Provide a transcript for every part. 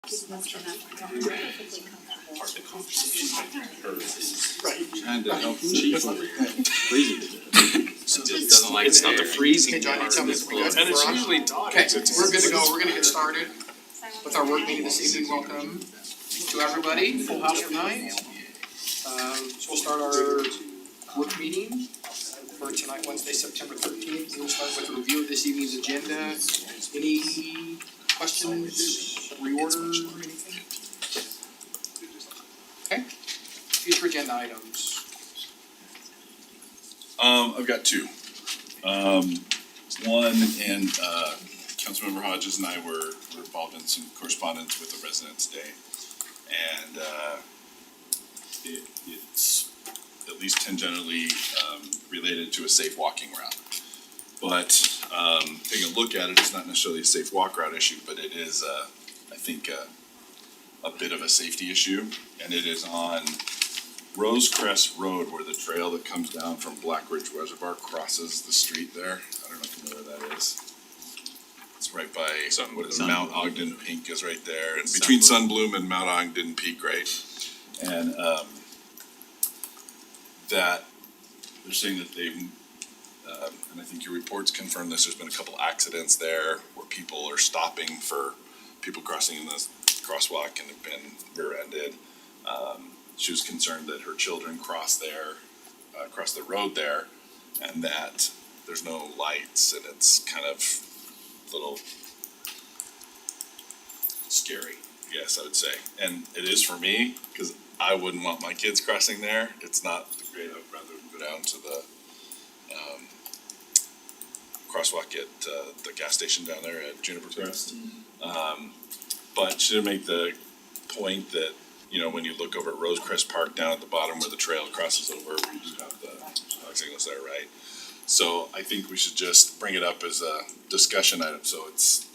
Part of the conversation. Trying to help the chief over here. Freezing. So it doesn't like, it's not the freezing. Hey Johnny, tell me if we good. And it's We're on? usually done. Okay, we're good to go, we're gonna get started with our work meeting this evening. Welcome to everybody, full house tonight. So we'll start our work meeting for tonight, Wednesday, September 13th. We'll start with a review of this evening's agenda. Any questions, reorder, anything? Okay, future agenda items. I've got two. One, and Councilmember Hodges and I were involved in some correspondence with the Residents' Day. And it's at least tangentially related to a safe walking route. But taking a look at it, it's not necessarily a safe walk route issue, but it is, I think, a bit of a safety issue. And it is on Rosecrest Road, where the trail that comes down from Black Ridge Reservoir crosses the street there. I don't know if you know where that is. It's right by, what is it, Mount Ogden Peak is right there, and between Sunbloom and Mount Ogden Peak, right? And that, they're saying that they've, and I think your reports confirm this, there's been a couple accidents there where people are stopping for people crossing in the crosswalk and have been rear-ended. She was concerned that her children cross the road there, and that there's no lights, and it's kind of a little scary, yes, I would say. And it is for me, because I wouldn't want my kids crossing there. It's not great. I would rather go down to the crosswalk at the gas station down there at Juniper Crest. But she did make the point that, you know, when you look over at Rosecrest Park down at the bottom where the trail crosses over, we do have the dog signals there, right? So I think we should just bring it up as a discussion item, so it's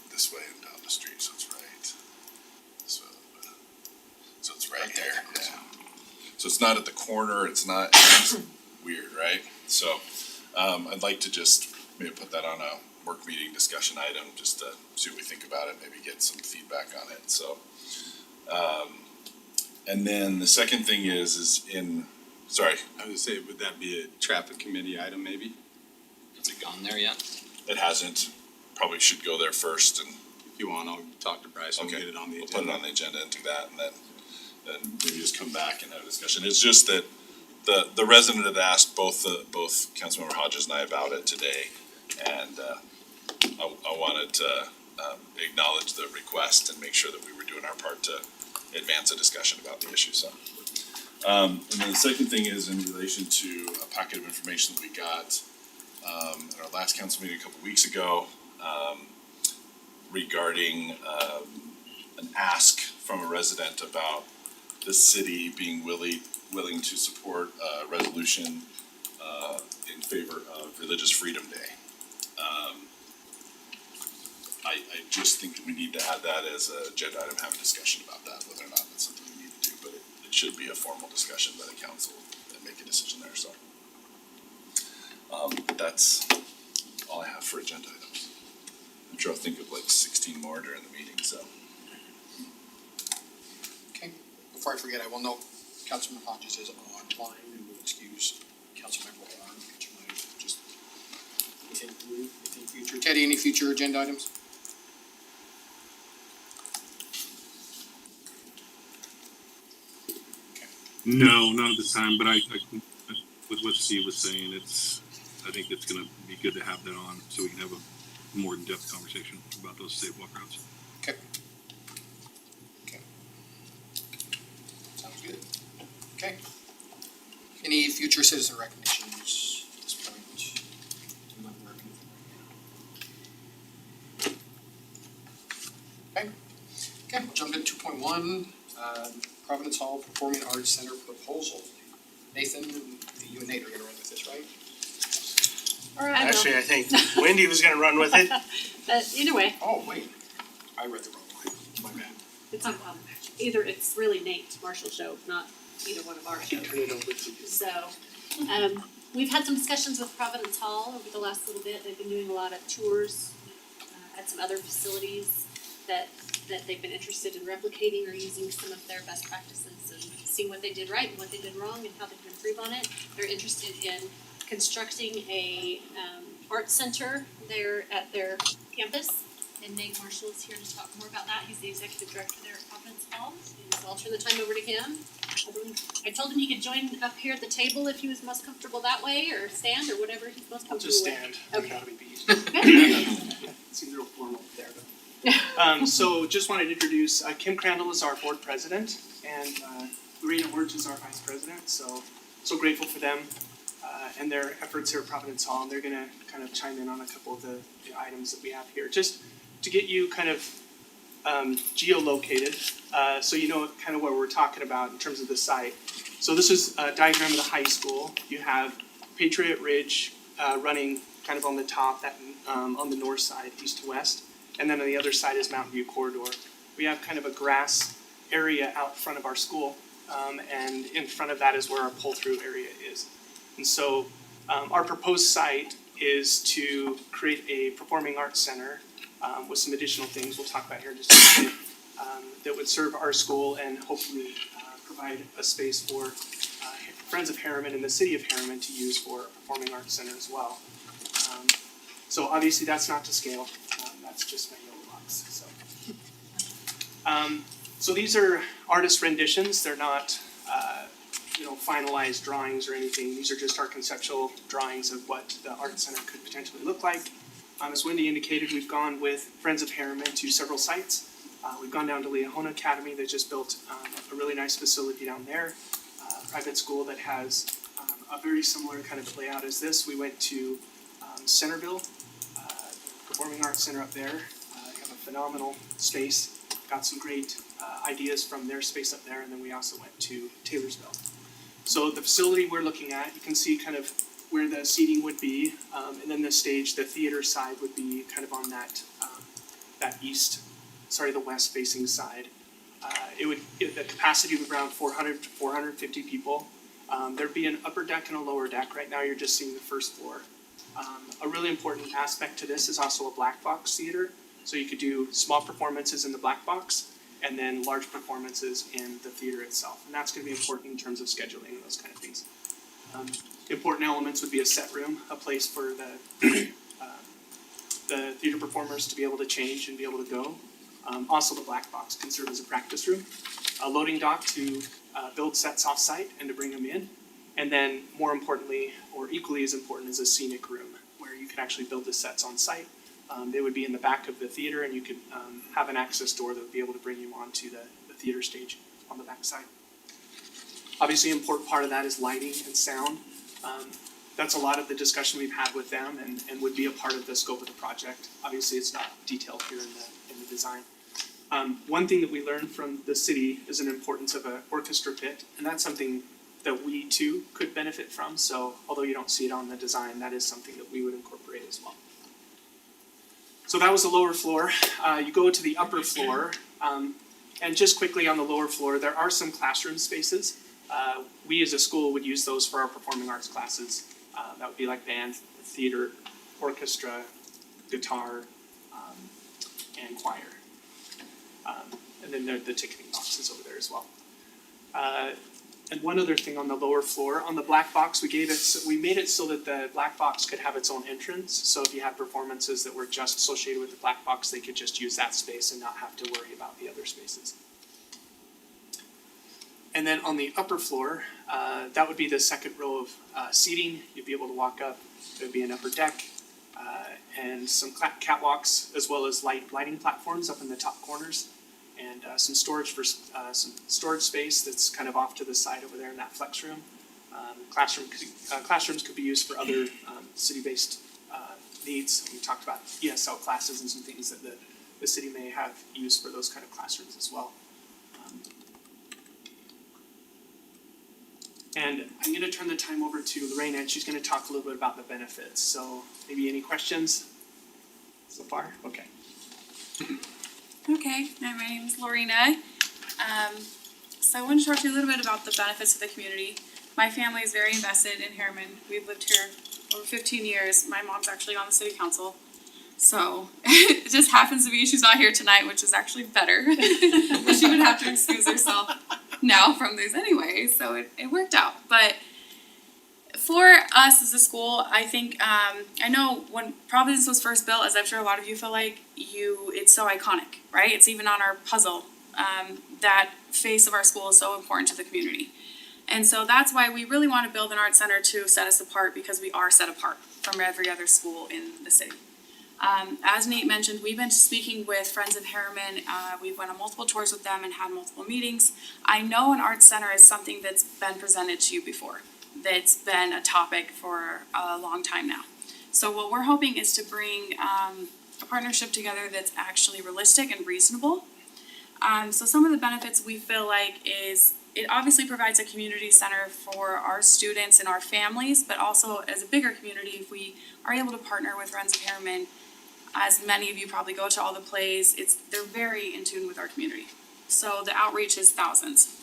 this way and down the street, so it's right. This way a little bit. So it's right there, yeah. So it's not at the corner, it's weird, right? So, I'd like to just maybe put that on a work meeting discussion item, just to see what we think about it, maybe get some feedback on it, so. And then the second thing is sorry, I would say, would that be a traffic committee item maybe? Has it gone there yet? it hasn't, probably should go there first, and If you want, I'll talk to Bryce, we'll okay, get it on the we'll agenda. put it on the agenda and do that, and then maybe just come back and have a discussion. It's just that the resident had asked both Councilmember Hodges and I about it today, and I wanted to acknowledge the request and make sure that we were doing our part to advance a discussion about the issue, so. And then the second thing is in relation to a packet of information that we got at our last council meeting a couple weeks ago, regarding an ask from a resident about the city being willing to support a resolution in favor of Religious Freedom Day. I just think that we need to add that as an agenda item, have a discussion about that, whether or not that's something we need to do, but it should be a formal discussion by the council and make a decision there, so. That's all I have for agenda items. I'm sure I'll think of like 16 more during the meeting, so. Okay, before I forget, I will note Councilman Hodges is online and will excuse Councilmember Warren tonight. Just anything future. Teddy, any future agenda items? No, not at this time, but I with what Steve was saying, I think it's gonna be good to have that on, so we can have a more in-depth conversation about those safe walk routes. Okay. Okay. Sounds good. Okay. Any future citizen recognitions at this point? I'm not working. Okay. Okay, we'll jump into 2.1, Providence Hall Performing Arts Center proposal. Nathan, you and Nate are gonna run with this, right? Or I will. Actually, I think Wendy was gonna run with it. But either way, Oh, wait, I read the wrong line, my bad. it's on either it's really Nate's Marshall show, not either one of our shows. Turn it over to you. So, we've had some discussions with Providence Hall over the last little bit. They've been doing a lot of tours at some other facilities that that they've been interested in replicating or using some of their best practices and seeing what they did right and what they did wrong and how they can improve on it. They're interested in constructing a art center there at their campus. And Nate Marshall is here to talk more about that. He's the executive director there at Providence Hall. And so I'll turn the time over to him. I told him he could join up here at the table if he was most comfortable that way, or stand, or whatever he's most I'll comfortable just with. stand. Okay. Gotta be beat. Okay. Seems real formal there, but. So just wanted to introduce, Kim Crandall is our board president, and Lorena Wirtz is our vice president, so grateful for them and their efforts here at Providence Hall, and they're gonna kind of chime in on a couple of the items that we have here, just to get you kind of geolocated, so you know kind of what we're talking about in terms of the site. So this is a diagram of the high school. You have Patriot Ridge running kind of on the top, that on the north side, east to west, and then on the other side is Mountain View Corridor. We have kind of a grass area out front of our school, and in front of that is where our pull-through area is. And so our proposed site is to create a performing arts center with some additional things we'll talk about here in just a minute, that would serve our school and hopefully provide a space for Friends of Harriman and the city of Harriman to use for a performing arts center as well. So obviously that's not to scale, that's just my yellow box, so. So these are artist renditions, they're not finalized drawings or anything. These are just our conceptual drawings of what the art center could potentially look like. As Wendy indicated, we've gone with Friends of Harriman to several sites. We've gone down to Leahona Academy that just built a really nice facility down there, a private school that has a very similar kind of layout as this. We went to Centerville, Performing Arts Center up there. They have a phenomenal space, got some great ideas from their space up there, and then we also went to Taylorsville. So the facility we're looking at, you can see kind of where the seating would be, and then the stage, the theater side would be kind of on that the west facing side. The capacity would be around 400 to 450 people. There'd be an upper deck and a lower deck. Right now you're just seeing the first floor. A really important aspect to this is also a black box theater. So you could do small performances in the black box and then large performances in the theater itself. And that's gonna be important in terms of scheduling and those kind of things. Important elements would be a set room, a place for the theater performers to be able to change and be able to go. Also the black box can serve as a practice room. A loading dock to build sets off-site and to bring them in. And then more importantly, or equally as important, is a scenic room where you can actually build the sets on site. They would be in the back of the theater, and you could have an access door that would be able to bring you onto the theater stage on the back side. Obviously, an important part of that is lighting and sound. That's a lot of the discussion we've had with them and would be a part of the scope of the project. Obviously, it's not detailed here in the design. One thing that we learned from the city is an importance of an orchestra pit, and that's something that we too could benefit from. So although you don't see it on the design, that is something that we would incorporate as well. So that was the lower floor. You go to the upper floor, and just quickly on the lower floor, there are some classroom spaces. We as a school would use those for our performing arts classes. That would be like band, theater, orchestra, guitar, and choir. And then the ticketing boxes over there as well. And one other thing on the lower floor, on the black box, we made it so that the black box could have its own entrance. So if you had performances that were just associated with the black box, they could just use that space and not have to worry about the other spaces. And then on the upper floor, that would be the second row of seating. You'd be able to walk up. There'd be an upper deck and some catwalks, as well as lighting platforms up in the top corners, and some storage for some storage space that's kind of off to the side over there in that flex room. Classrooms could be used for other city-based needs. We talked about ESL classes and some things that the city may have used for those kind of classrooms as well. And I'm going to turn the time over to Lorena, and she's going to talk a little bit about the benefits. So maybe any questions so far? Okay. Okay, my name is Lorena. So I want to talk to you a little bit about the benefits of the community. My family is very invested in Harriman. We've lived here over 15 years. My mom's actually on the city council. So it just happens to be she's not here tonight, which is actually better. She would have to excuse herself now from this anyway, so it worked out. But for us as a school, I think I know when Providence was first built, as I'm sure a lot of you feel like, it's so iconic, right? It's even on our puzzle. That face of our school is so important to the community. And so that's why we really want to build an art center to set us apart, because we are set apart from every other school in the city. As Nate mentioned, we've been speaking with Friends of Harriman. We went on multiple tours with them and had multiple meetings. I know an art center is something that's been presented to you before, that's been a topic for a long time now. So what we're hoping is to bring a partnership together that's actually realistic and reasonable. So some of the benefits we feel like is it obviously provides a community center for our students and our families, but also as a bigger community, if we are able to partner with Friends of Harriman, as many of you probably go to all the plays, they're very in tune with our community. So the outreach is thousands.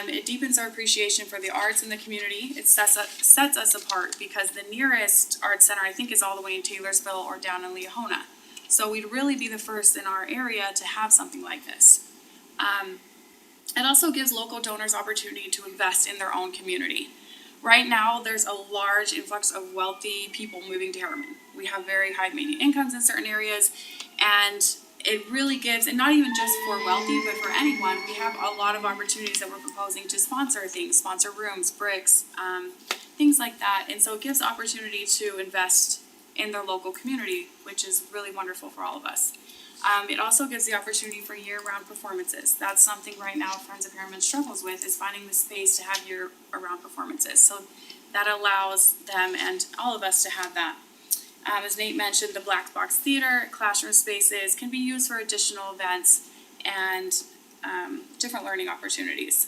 It deepens our appreciation for the arts in the community. It sets us apart because the nearest art center I think is all the way in Taylorsville or down in Leahona. So we'd really be the first in our area to have something like this. It also gives local donors opportunity to invest in their own community. Right now, there's a large influx of wealthy people moving to Harriman. We have very high median incomes in certain areas, and it really gives, and not even just for wealthy, but for anyone, we have a lot of opportunities that we're proposing to sponsor things, sponsor rooms, bricks, things like that. And so it gives opportunity to invest in their local community, which is really wonderful for all of us. It also gives the opportunity for year-round performances. That's something right now Friends of Harriman struggles with, is finding the space to have year-round performances. So that allows them and all of us to have that. As Nate mentioned, the Black Box Theater, classroom spaces can be used for additional events and different learning opportunities.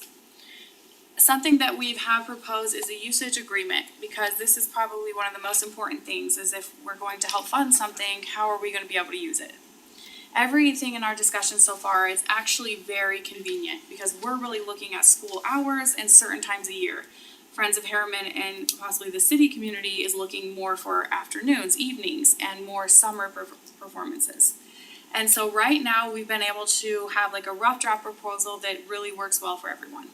Something that we have proposed is a usage agreement, because this is probably one of the most important things, is if we're going to help fund something, how are we going to be able to use it? Everything in our discussion so far is actually very convenient, because we're really looking at school hours and certain times a year. Friends of Harriman and possibly the city community is looking more for afternoons, evenings, and more summer performances. And so right now we've been able to have like a rough draft proposal that really works well for everyone.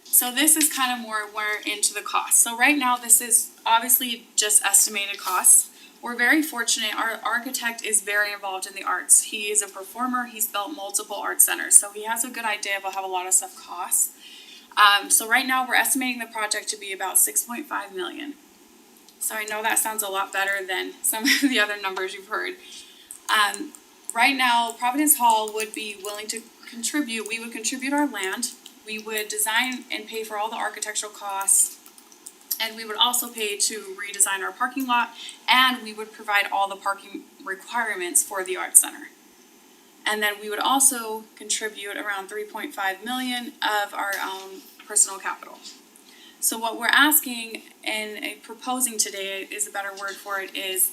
So this is kind of more we're into the cost. So right now this is obviously just estimated costs. We're very fortunate, our architect is very involved in the arts. He is a performer, he's built multiple art centers, so he has a good idea of how a lot of stuff costs. So right now we're estimating the project to be about 6.5 million. So I know that sounds a lot better than some of the other numbers you've heard. Right now, Providence Hall would be willing to contribute, we would contribute our land, we would design and pay for all the architectural costs, and we would also pay to redesign our parking lot, and we would provide all the parking requirements for the art center. And then we would also contribute around 3.5 million of our own personal capital. So what we're asking and proposing today is a better word for it, is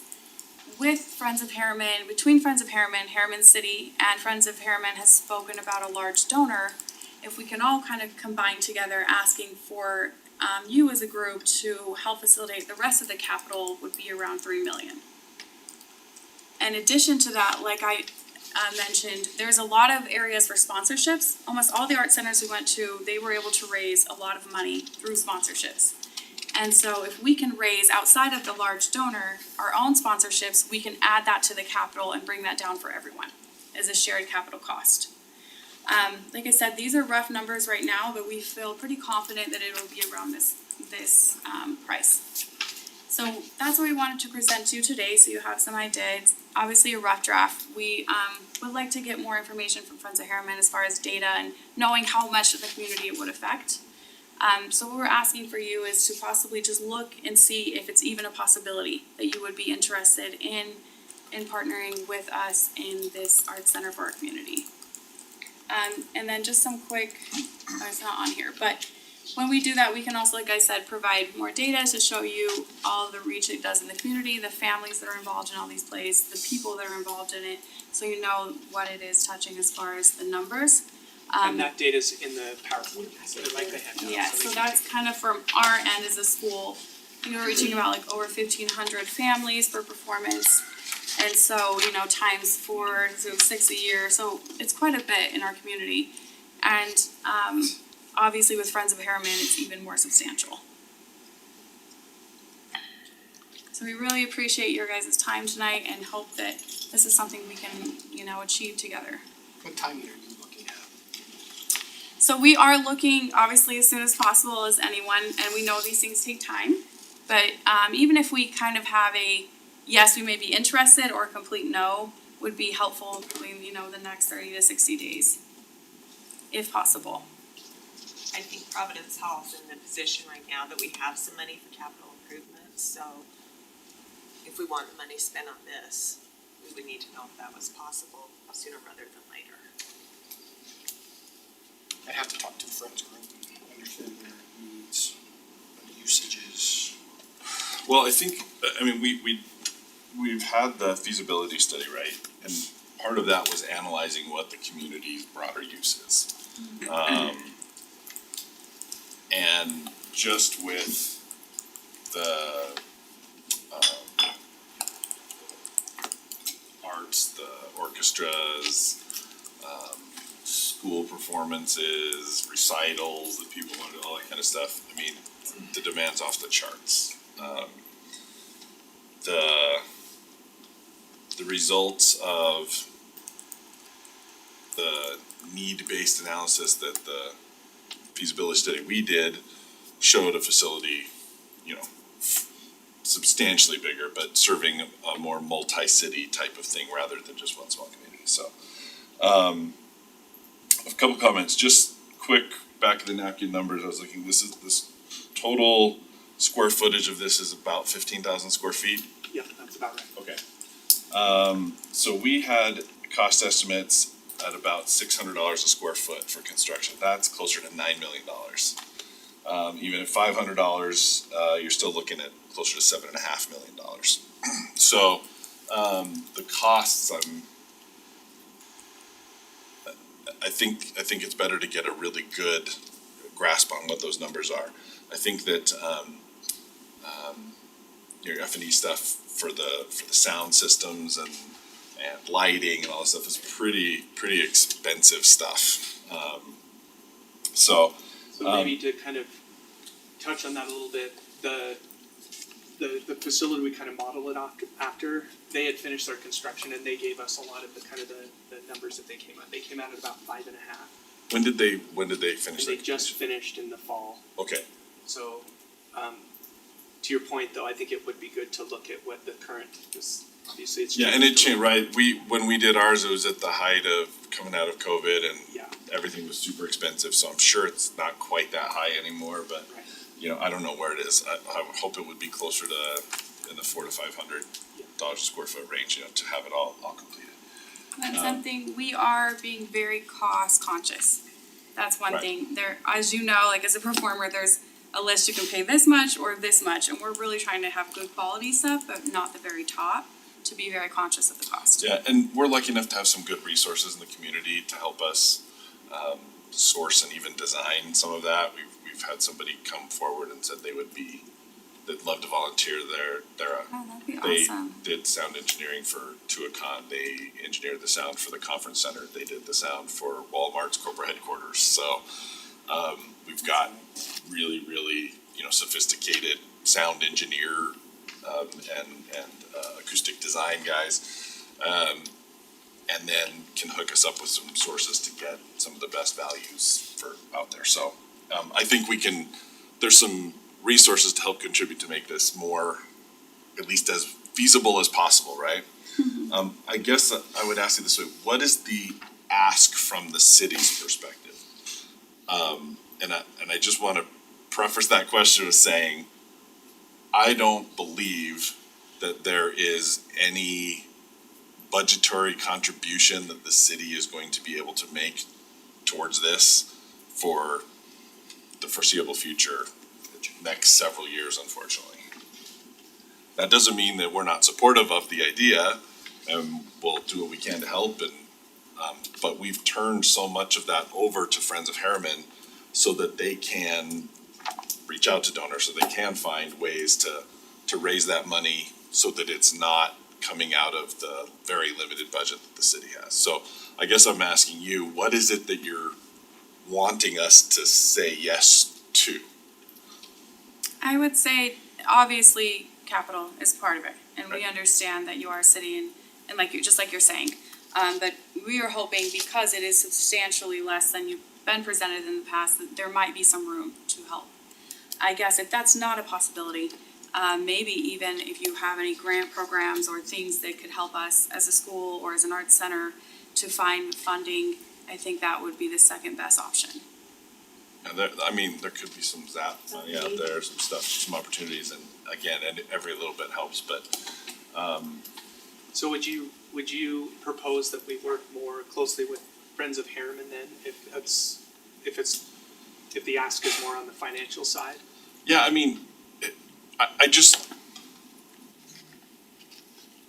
with Friends of Harriman, between Friends of Harriman, Harriman City, and Friends of Harriman has spoken about a large donor, if we can all kind of combine together asking for you as a group to help facilitate the rest of the capital, would be around 3 million. In addition to that, like I mentioned, there's a lot of areas for sponsorships. Almost all the art centers we went to, they were able to raise a lot of money through sponsorships. And so if we can raise, outside of the large donor, our own sponsorships, we can add that to the capital and bring that down for everyone as a shared capital cost. Like I said, these are rough numbers right now, but we feel pretty confident that it'll be around this price. So that's what we wanted to present to you today, so you have some ideas. Obviously a rough draft. We would like to get more information from Friends of Harriman as far as data and knowing how much of the community it would affect. So what we're asking for you is to possibly just look and see if it's even a possibility that you would be interested in partnering with us in this art center for our community. And then just some quick, it's not on here, but when we do that, we can also, like I said, provide more data to show you all the reach it does in the community, the families that are involved in all these plays, the people that are involved in it, so you know what it is touching as far as the numbers. And that data's in the PowerPoint, so like the handout. Yeah, so that's kind of from our end as a school. we're reaching about like over 1,500 families per performance. And so, times 4, so 6 a year, so it's quite a bit in our community. And obviously with Friends of Harriman, it's even more substantial. So we really appreciate your guys' time tonight and hope that this is something we can, achieve together. What timing are you looking at? So we are looking, obviously, as soon as possible as anyone, and we know these things take time. But even if we kind of have a yes, we may be interested, or a complete no, would be helpful probably, the next 30 to 60 days, if possible. I think Providence Hall is in the position right now that we have some money for capital improvements, so if we want the money spent on this, we would need to know if that was possible sooner rather than later. I'd have to talk to the Friends group and understand their needs and usages. Well, I think, we've had the feasibility study, right? And part of that was analyzing what the community's broader use is. And just with the arts, the orchestras, school performances, recitals that people want to do, all that kind of stuff, the demand's off the charts. The results of the need-based analysis that the feasibility study we did showed a facility, substantially bigger, but serving a more multi-city type of thing rather than just one small community. So, a couple comments, just quick back of the napkin numbers. I was looking. This total square footage of this is about 15,000 square feet. Yeah, that's about right. Okay. So we had cost estimates at about $600 a square foot for construction. That's closer to $9 million. Even at $500, you're still looking at closer to $7.5 million. So, the costs, I think it's better to get a really good grasp on what those numbers are. I think that, your F&E stuff for the sound systems and lighting and all this stuff is pretty expensive stuff. So maybe to kind of touch on that a little bit, the facility we kind of modeled it after they had finished their construction, and they gave us a lot of the numbers that they came out. They came out at about 5.5. when did they finish And that? they just finished in the fall. Okay, So, to your point though, I think it would be good to look at what the current, because obviously it's. yeah, and it changed, right? When we did ours, it was at the height of coming out of COVID and Yeah. everything was super expensive, so I'm sure it's not quite that high anymore, but Right. I don't know where it is. I would hope it would be closer to in the $400 to $500 a square foot range, to have it all completed. That's something, we are being very cost conscious. That's one Right. thing. There, as you know, like as a performer, there's a list, you can pay this much or this much, and we're really trying to have good quality stuff, but not the very top, to be very conscious of the cost. Yeah, and we're lucky enough to have some good resources in the community to help us source and even design some of that. We've had somebody come forward and said they'd love to volunteer. They're Oh, that'd be they awesome. did sound engineering for Tuacahn. They engineered the sound for the conference center. They did the sound for Walmart's corporate headquarters. So we've got really, really, sophisticated sound engineer and acoustic design guys, and then can hook us up with some sources to get some of the best values for out there. So I think there's some resources to help contribute to make this more, at least as feasible as possible, right? I guess I would ask you this way: what is the ask from the city's perspective? And I just want to preface that question with saying, I don't believe that there is any budgetary contribution that the city is going to be able to make towards this for the foreseeable future, next several years, unfortunately. That doesn't mean that we're not supportive of the idea, and we'll do what we can to help, but we've turned so much of that over to Friends of Harriman so that they can reach out to donors so they can find ways to raise that money so that it's not coming out of the very limited budget that the city has. So I guess I'm asking you, what is it that you're wanting us to say yes to? I would say, obviously, capital is part of it, and we understand that you are a city and like just like you're saying. But we are hoping, because it is substantially less than you've been presented in the past, that there might be some room to help. I guess if that's not a possibility, maybe even if you have any grant programs or things that could help us as a school or as an arts center to find funding, I think that would be the second best option. And there could be some ZAP money out there, some stuff, some opportunities, and again, and every little bit helps, but, So would you propose that we work more closely with Friends of Harriman then, if the ask is more on the financial side? yeah,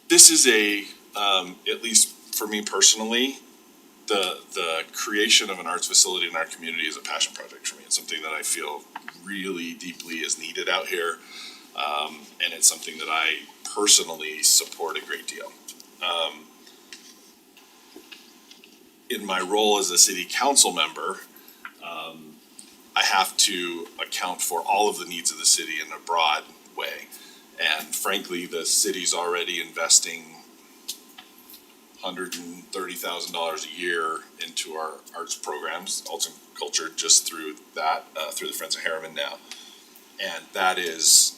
this is at least for me personally, the creation of an arts facility in our community is a passion project for me. It's something that I feel really deeply is needed out here. And it's something that I personally support a great deal. In my role as a city council member, I have to account for all of the needs of the city in a broad way. And frankly, the city's already investing $130,000 a year into our arts programs, arts and culture, just through that, through the Friends of Harriman now. And that is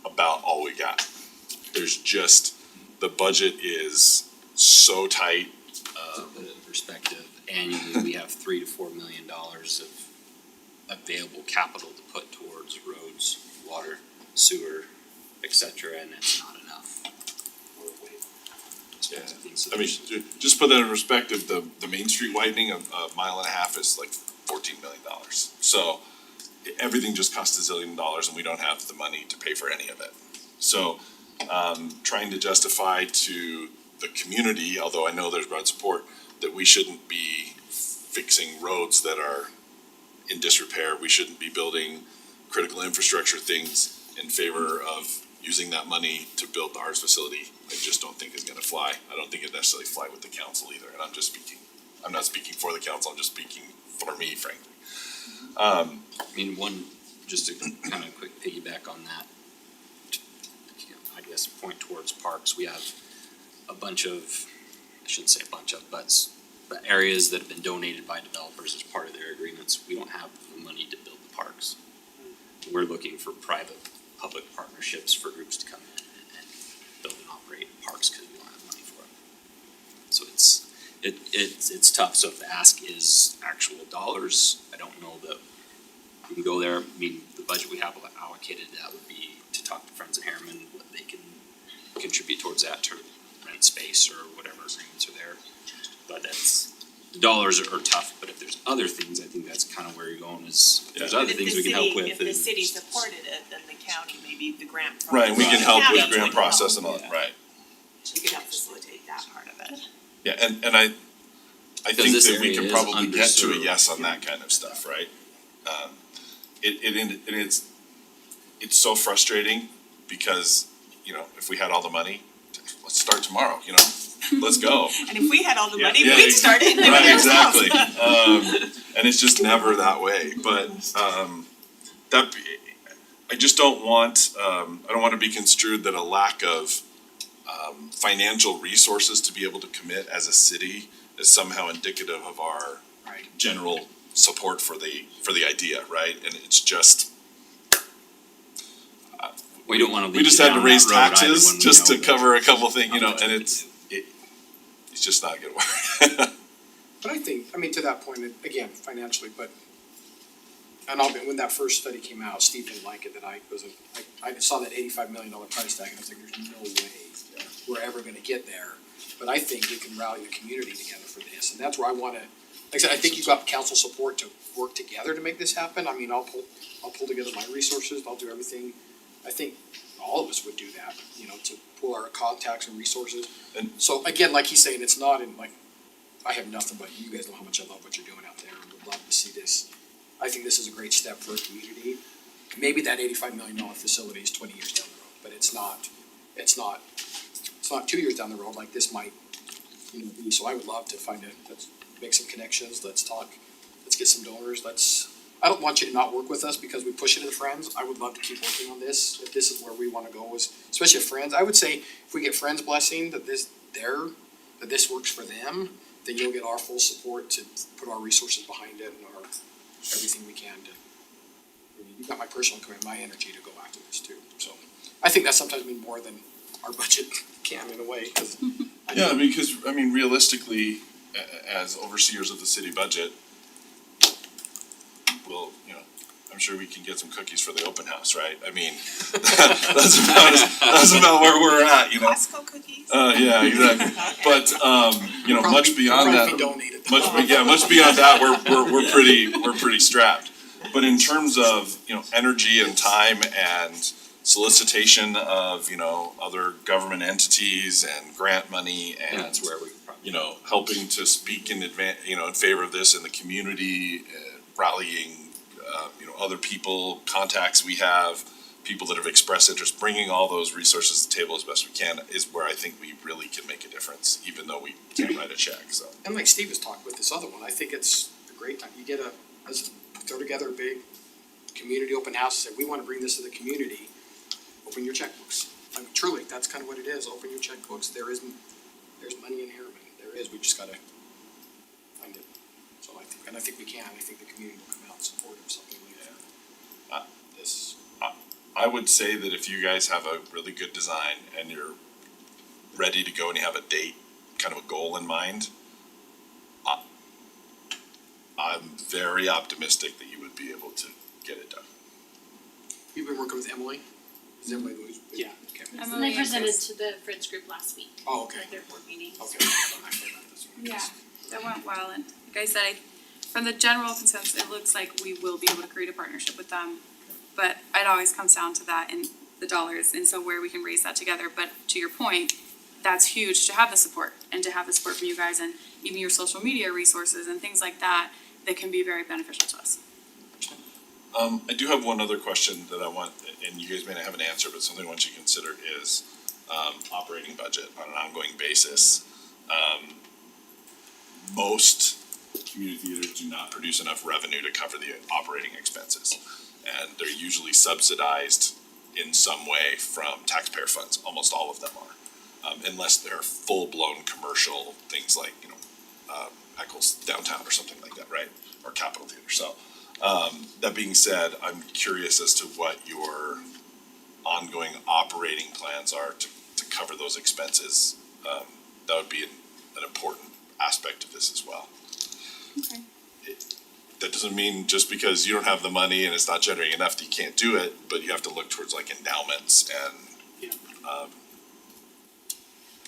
about all we got. There's just, the budget is so tight. To put it in perspective, annually, we have $3 to $4 million of available capital to put towards roads, water, sewer, etc., and it's not enough. We're way expensive things. So Just put that in perspective, the Main Street widening of a mile and a half is like $14 million. So everything just costs $1 zillion and we don't have the money to pay for any of it. So, trying to justify to the community, although I know there's broad support, that we shouldn't be fixing roads that are in disrepair, we shouldn't be building critical infrastructure things in favor of using that money to build the arts facility, I just don't think is gonna fly. I don't think it necessarily fly with the council either, and I'm not speaking for the council, I'm just speaking for me, frankly. Just to kind of quick piggyback on that, I guess point towards parks, we have a bunch of, I shouldn't say a bunch of, but areas that have been donated by developers as part of their agreements. We don't have the money to build the parks. We're looking for private-public partnerships for groups to come in and build and operate parks because we don't have money for it. So it's tough. So if the ask is actual dollars, I don't know that we can go there. The budget we have allocated to that would be to talk to Friends of Harriman, what they can contribute towards that to rent space or whatever agreements are there. But the dollars are tough, but if there's other things, I think that's kind of where you're going is, if there's other things we can help with. If the city supported it, then the county, maybe the grant process. Right, we can help with County grant would process help. and all that, right. We could help facilitate that part of it. Yeah, and I think this that we area can is probably get to a underserved. yes on that kind of stuff, right? It's so frustrating because, if we had all the money, let's start tomorrow, let's go. And if we had all the Yeah, money, yeah, we'd start it and do Right, it ourselves. exactly. And it's just never that way, but, I just don't want, I don't want to be construed that a lack of, financial resources to be able to commit as a city is somehow indicative of our general support for the idea, right? And it's just, We don't wanna lead we just you had to down raise that road either taxes when we just know to that- cover a couple things, how and much we it's just not gonna work. But I think, to that point, again, financially, but, and when that first study came out, Steve didn't like it, I saw that $85 million price tag, and I was like, there's no way we're ever gonna get there. But I think we can rally the community together for this, and that's where I wanna, like I said, I think you've got council support to work together to make this happen. I'll pull together my resources, I'll do everything. I think all of us would do that, to pull our contacts and resources. And- So again, like he's saying, it's not in I have nothing but you guys know how much I love what you're doing out there and would love to see this. I think this is a great step for a community. maybe that $85 million facility is 20 years down the road, but it's not 2 years down the road like this might, be. So I would love to let's make some connections, let's talk, let's get some donors, I don't want you to not work with us because we push it to the Friends. I would love to keep working on this, if this is where we wanna go, especially if Friends, I would say if we get Friends blessing that this works for them, then you'll get our full support to put our resources behind it and everything we can to. You've got my personal commitment, my energy to go after this too, so. I think that sometimes means more than our budget can in a way, cause. Yeah, because, realistically, as overseers of the city budget, we'll, I'm sure we can get some cookies for the open house, right? I mean, that's about where we're at, Costco cookies? Yeah, exactly. But, much beyond that, much beyond that, we're pretty strapped. But in terms of, energy and time and solicitation of, other government entities and grant money and, That's where we probably. helping to speak in in favor of this in the community, rallying, other people, contacts we have, people that have expressed interest, bringing all those resources to the table as best we can is where I think we really can make a difference, even though we can't write a check, so. And like Steve has talked with this other one, I think it's a great time, you get let's throw together a big community open house, and say, we wanna bring this to the community, open your checkbooks. I mean, truly, that's kind of what it is, open your checkbooks, there's money in here, man, there is, we just gotta find it. So I think we can, I think the community will come out and support of something like this. I would say that if you guys have a really good design and you're ready to go and you have a date, kind of a goal in mind, I'm very optimistic that you would be able to get it done. You've been working with Emily? Is Emily who's? Yeah. Okay. And Emily they presented Chris. to the Friends group last week Oh, okay, at their board meeting. okay. I forgot this one. Yeah, that went well, and like I said, from the general consensus, it looks like we will be able to create a partnership with them. But it always comes down to that and the dollars, and so where we can raise that together, but to your point, that's huge to have the support, and to have the support from you guys, and even your social media resources and things like that, that can be very beneficial to us. I do have one other question that I want, and you guys may not have an answer, but something I want you to consider is, operating budget on an ongoing basis. Most community theaters do not produce enough revenue to cover the operating expenses. And they're usually subsidized in some way from taxpayer funds, almost all of them are. Unless they're full-blown commercial things like, Eccles Downtown or something like that, right? Or Capitol Theater, so. That being said, I'm curious as to what your ongoing operating plans are to cover those expenses. That would be an important aspect of this as well. Okay. That doesn't mean just because you don't have the money and it's not generating enough that you can't do it, but you have to look towards like endowments and,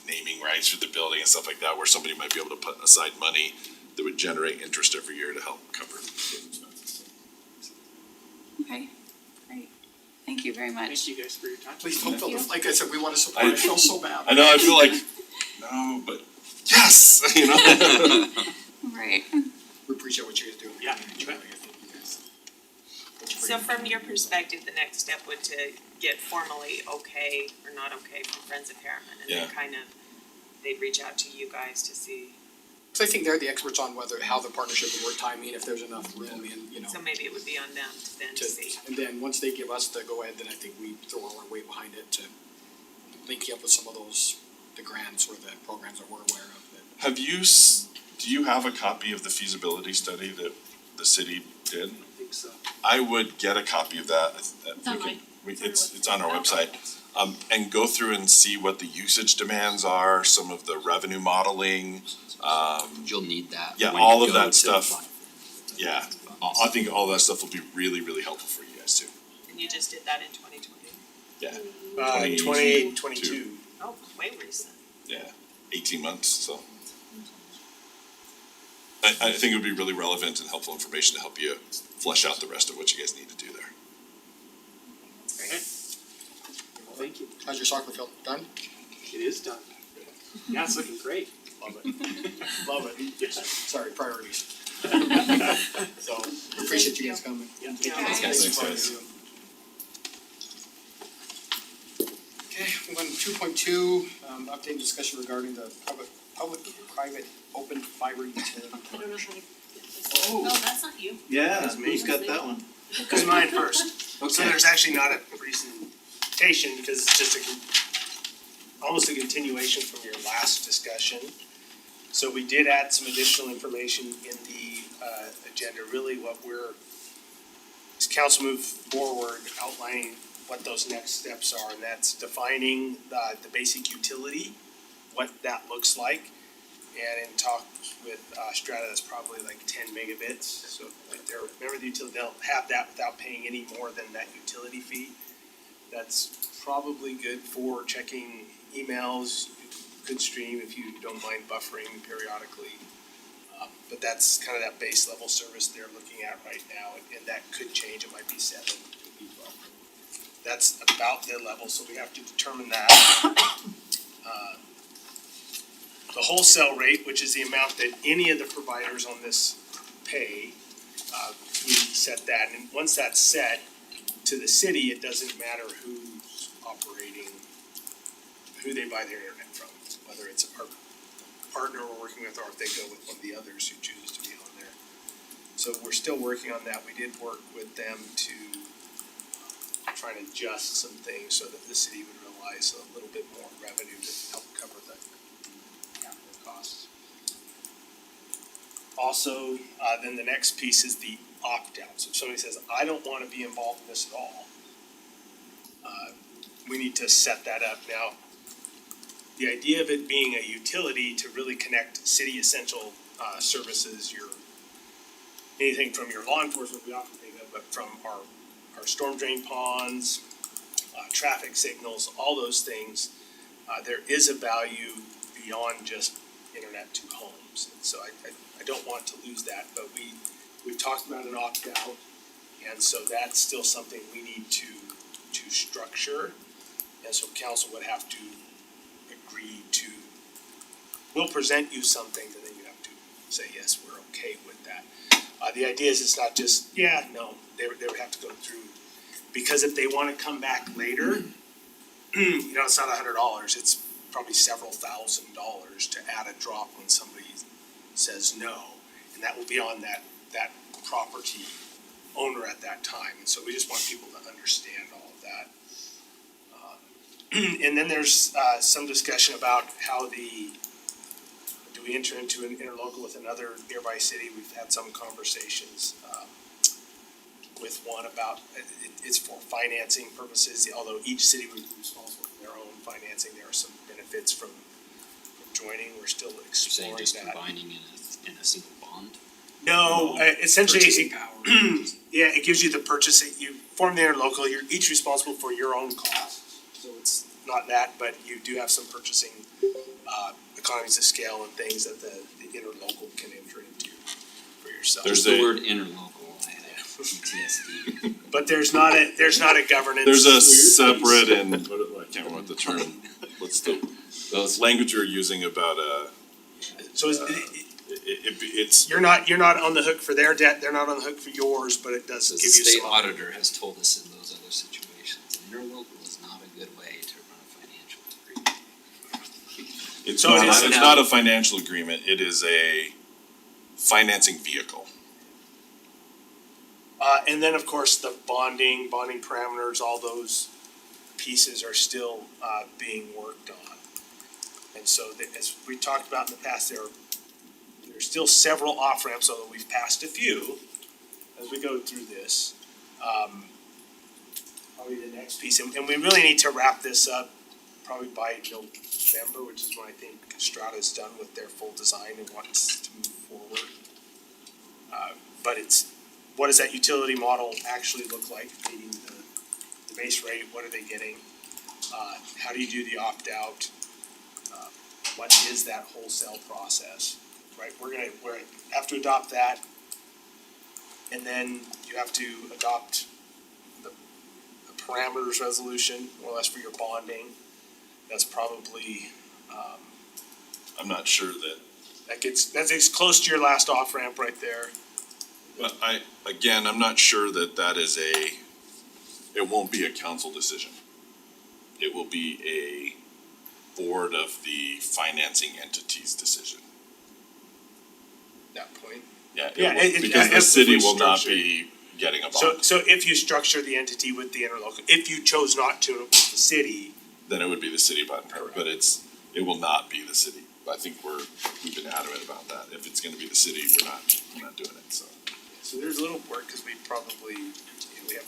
naming rights for the building and stuff like that, where somebody might be able to put aside money that would generate interest every year to help cover those expenses. Okay, great. Thank you very much. Thank you guys for your time. Please don't feel, like I said, we wanna support, I feel so bad. I know, I feel like, no, but yes, Right. We appreciate what you guys do. Yeah. So from your perspective, the next step would to get formally okay or not okay from Friends of Harriman, and then Yeah. kind of, they'd reach out to you guys to see, So I think they're the experts on how the partnership would work, timing, if there's enough room in, so maybe it would be on them to then see. and then once they give us the go-ahead, then I think we throw all our weight behind it to link you up with some of the grants or the programs that we're aware of. Do you have a copy of the feasibility study that the city did? I think so. I would get a copy of that. It's online. It's on our website. And go through and see what the usage demands are, some of the revenue modeling, You'll need that. Yeah, when all you of go that to stuff. apply. yeah. I think all that stuff will be really, really helpful for you guys too. And you just did that in 2020? Yeah, 2022. Oh, way recent. yeah, 18 months, so. I think it would be really relevant and helpful information to help you flesh out the rest of what you guys need to do there. Okay. Well, thank you. How's your soccer field? Done? It is done. Yeah, it's looking great. Love it. Love it. Yes. Sorry, priorities. So, we appreciate you guys coming. Yeah. Yeah. Thanks, guys. 2.2, update discussion regarding the public-private open fiber utility. I don't know how to get this. Oh, that's not you. Yeah, That's who's me. got that one? Cause mine first. So Okay. there's actually not a presentation, because it's just almost a continuation from your last discussion. So we did add some additional information in the agenda, really what we're, as council move forward, outlining what those next steps are, and that's defining the basic utility, what that looks like. And in talk with Strata, that's probably like 10 megabits, so like they're, remember the utility, they'll have that without paying any more than that utility fee. That's probably good for checking emails, good stream if you don't mind buffering periodically. But that's kind of that base level service they're looking at right now, and that could change, it might be 7, it could be 12. That's about their level, so we have to determine that. The wholesale rate, which is the amount that any of the providers on this pay, we set that, and once that's set to the city, it doesn't matter who's operating, who they buy their internet from, whether it's our partner we're working with or if they go with one of the others who chooses to be on there. So we're still working on that. We did work with them to try to adjust some things so that the city would realize a little bit more revenue to help cover the capital costs. Also, then the next piece is the opt-out. So if somebody says, I don't wanna be involved in this at all, we need to set that up. Now, the idea of it being a utility to really connect city essential services, anything from your law enforcement we often think of, but from our storm drain ponds, traffic signals, all those things, there is a value beyond just internet to homes. And so I don't want to lose that, but we talked about an opt-out, and so that's still something we need to structure. And so council would have to agree to, we'll present you something, and then you have to say, yes, we're okay with that. The idea is it's not just, no, they would have to go through, because if they wanna come back later, it's not $100, it's probably several $1,000s to add a drop when somebody says no, and that will be on that property owner at that time, and so we just want people to understand all of that. And then there's some discussion about how do we enter into an interlocal with another nearby city? We've had some conversations with one about, it's for financing purposes, although each city would be responsible for their own financing, there are some benefits from joining, we're still You're saying exploring just that. combining in a single bond? No, essentially, Purchasing power. yeah, it gives you the purchasing, you form the interlocal, you're each responsible for your own costs. So it's not that, but you do have some purchasing, economies of scale and things that the interlocal can enter into for yourself. There's The a- word interlocal, I have PTSD. But there's not a governance. There's a separate and, I can't remember what the term, what's the language you're using about So it's, you're not on the hook for their debt, they're not on the hook for yours, but it does The give you state some. auditor has told us in those other situations, interlocal is not a good way to run a financial agreement. it's So it not, is- it's not a financial agreement, it is a financing vehicle. And then, of course, the bonding parameters, all those pieces are still, being worked on. And so as we talked about in the past, there's still several off-ramps, although we've passed a few as we go through this. Probably the next piece, and we really need to wrap this up probably by November, which is when I think Strata's done with their full design and wants to move forward. But it's, what does that utility model actually look like, meaning the base rate, what are they getting? How do you do the opt-out? What is that wholesale process, right? We have to adopt that. And then you have to adopt the parameters resolution, more or less for your bonding. That's probably, I'm not sure that's as close to your last off-ramp right there. but I'm not sure that is it won't be a council decision. It will be board of the financing entity's decision. That point. Yeah, Yeah, because the as city we will not structure- be getting a So, bond, so if you structure the entity with the interlocal, if you chose not to with the city, then it would be the city bond, but it will not be the city. I think we've been adamant about that. If it's gonna be the city, we're not doing it, so. so there's a little work, cause we have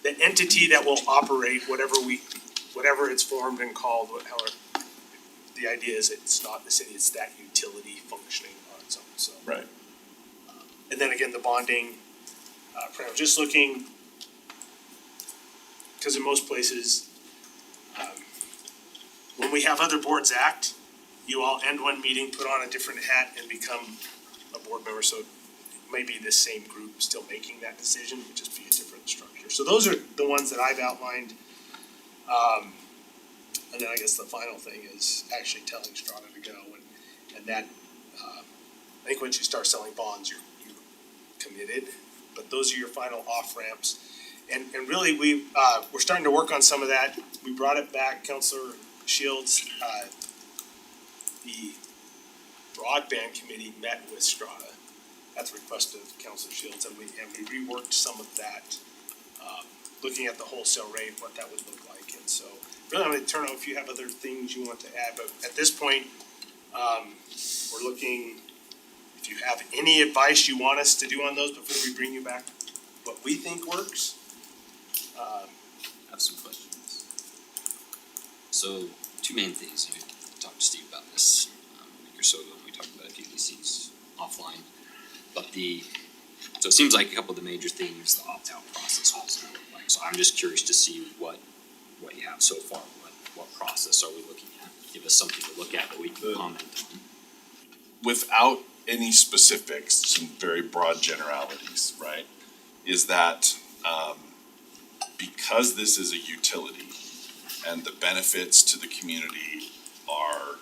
the entity that will operate whatever it's formed and called, however, the idea is it's not the city, it's that utility functioning on its own, so. Right. And then again, the bonding, just looking, cause in most places, when we have other boards act, you all end one meeting, put on a different hat and become a board member, so it may be the same group still making that decision, it would just be a different structure. So those are the ones that I've outlined. And then I guess the final thing is actually telling Strata to go, and that, I think once you start selling bonds, you're committed, but those are your final off-ramps. And really, we're starting to work on some of that, we brought it back, Counselor Shields, the broadband committee met with Strata at the request of Counselor Shields, and we reworked some of that, looking at the wholesale rate, what that would look like, and so really, I'm gonna turn on if you have other things you want to add, but at this point, we're looking, if you have any advice you want us to do on those before we bring you back what we think works. I have some questions. So, two main things, we talked to Steve about this a week or so ago, when we talked about a few of these things offline. But so it seems like a couple of the major things, the opt-out process was gonna look like, so I'm just curious to see what you have so far, what process are we looking at? Give us something to look at that we can comment on. Without any specifics, some very broad generalities, right? Is that, because this is a utility and the benefits to the community are,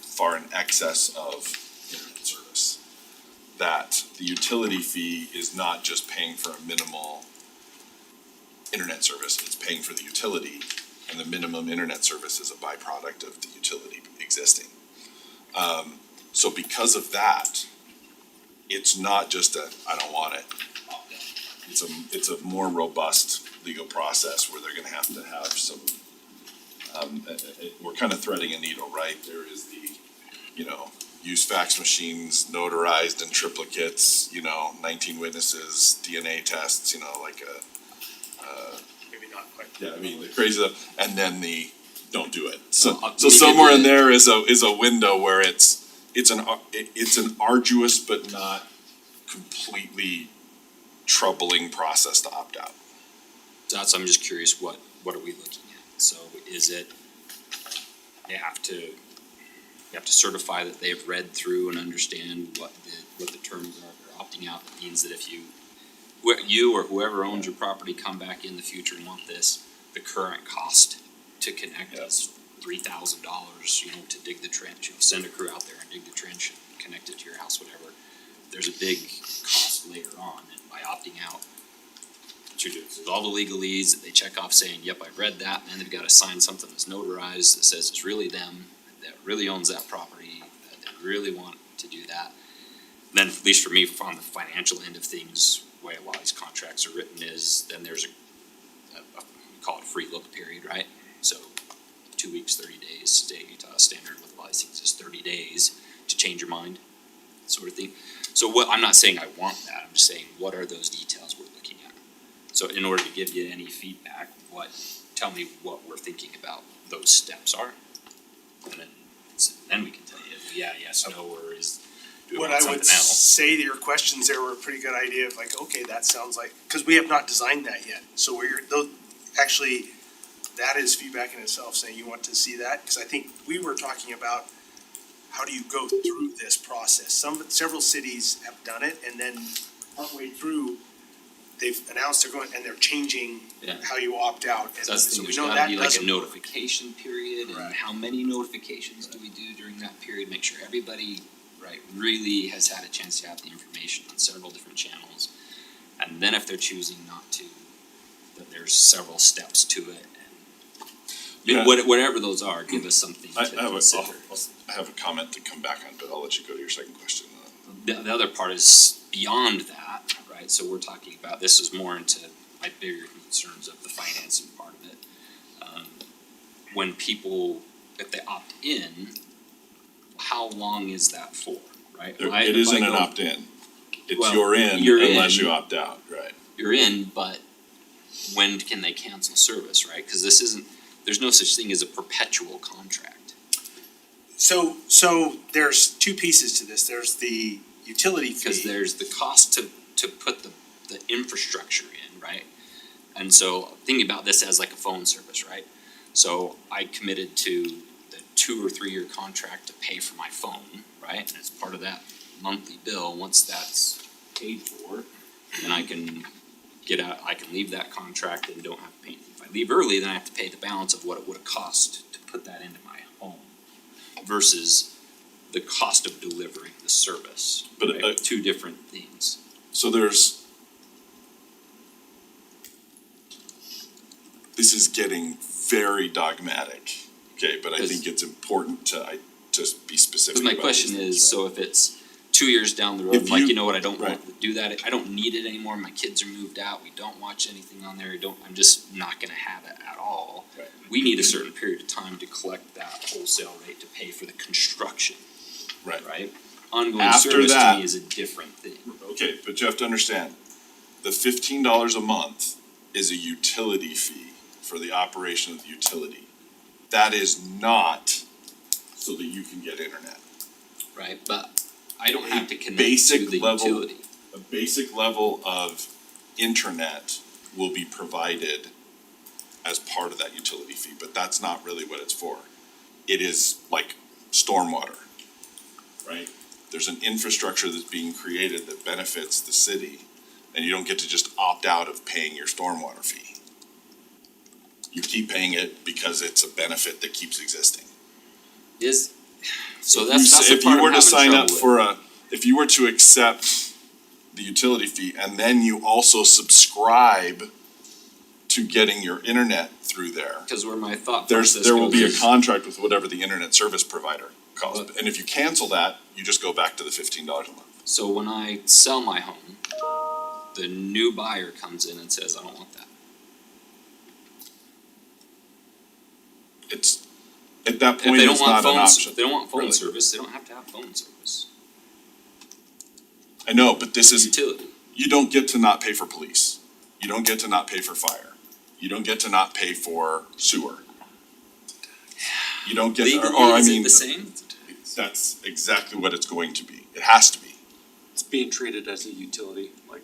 far in excess of internet service, that the utility fee is not just paying for a minimal internet service, it's paying for the utility, and the minimum internet service is a byproduct of the utility existing. So because of that, it's not just I don't want it. It's a more robust legal process where they're gonna have to have some, we're kind of threading a needle, right? There is the, use fax machines notarized in triplicates, 19 witnesses, DNA tests, like Maybe not quite. yeah, I mean, the crazy stuff, and then the don't do it. So Well, so somewhere in there is a window where it's an arduous but not completely troubling process to opt out. So I'm just curious, what are we looking at? So is it, you have to certify that they've read through and understand what the terms are, they're opting out, that means that if you or whoever owns your property come back in the future and want this, the current cost to connect is $3,000, to dig the trench, send a crew out there and dig the trench and connect it to your house, whatever. There's a big cost later on, and by opting out, what you do is all the legalese that they check off saying, yep, I've read that, and then they've gotta sign something that's notarized that says it's really them, that really owns that property, that they really want to do that. Then, at least for me, on the financial end of things, the way a lot of these contracts are written is, then there's we call it a free look period, right? So 2 weeks, 30 days, state Utah standard with licensing is 30 days to change your mind, sort of thing. So I'm not saying I want that, I'm just saying, what are those details we're looking at? So in order to give you any feedback, tell me what we're thinking about those steps are. And then we can tell you, yeah, yes, no, or do we What want I something would else? say to your questions there were a pretty good idea of like, okay, that sounds like, cause we have not designed that yet, so actually, that is feedback in itself, saying you want to see that, cause I think we were talking about how do you go through this process? Several cities have done it, and then partway through, they've announced they're going, and they're changing Yeah. how you opt out, and So that's the so thing, we there's know gotta that be like a doesn't work. notification period, and Right. how many notifications do we do during that period, make sure everybody, right, really has had a chance to have the information on several different channels. And then if they're choosing not to, then there's several steps to it, and Yeah. Whatever those are, give us something I to have consider. I have a comment to come back on, but I'll let you go to your second question. The other part is beyond that, right, so we're talking about, this is more into my bigger concerns of the financing part of it. When people, if they opt in, how long is that for, right? There, I- it if I isn't an go- opt-in. It's Well, you're in you're unless in. you opt out, right? You're in, but when can they cancel service, right? Cause this isn't, there's no such thing as a perpetual contract. So there's two pieces to this. There's the utility fee. Cause there's the cost to put the infrastructure in, right? And so thinking about this as like a phone service, right? So I committed to the 2 or 3 year contract to pay for my phone, right? And as part of that monthly bill, once that's paid for, then I can get out, I can leave that contract and don't have to pay. If I leave early, then I have to pay the balance of what it would have cost to put that into my home versus the cost of delivering the service, But, right? Two different things. So this is getting very dogmatic, okay, but I Because- think it's important to just be specific Cause my about question these is, things, right? so if it's 2 years down the road, If like, you- you know what, I don't right. want to do that, I don't need it anymore, my kids are moved out, we don't watch anything on there, I'm just not gonna have it at all. Right. We need a certain period of time to collect that wholesale rate to pay for the construction, Right. right? Ongoing After service to that- me is a different thing. Okay, but you have to understand, the $15 a month is a utility fee for the operation of the utility. That is not so that you can get internet. Right, but I don't have to connect Basic to the level- utility. A basic level of internet will be provided as part of that utility fee, but that's not really what it's for. It is like stormwater, right? There's an infrastructure that's being created that benefits the city, and you don't get to just opt out of paying your stormwater fee. You keep paying it because it's a benefit that keeps existing. So that's the If part you were I'm to having sign up trouble with. if you were to accept the utility fee and then you also subscribe to getting your internet through there, Cause where my thought there process will be a goes is- contract with whatever the internet service provider calls it. But- And if you cancel that, you just go back to the $15 a month. So when I sell my home, the new buyer comes in and says, I don't want that. It's, at that If point, they don't it's want not an phone, option. if they don't want phone really. service, they don't have to have phone service. I know, but this is, Utility. you don't get to not pay for police. You don't get to not pay for fire. You don't get to not pay for sewer. You don't get, Legally, or I is it mean, the same? that's exactly what it's going to be. It has to be. It's being treated as a utility, like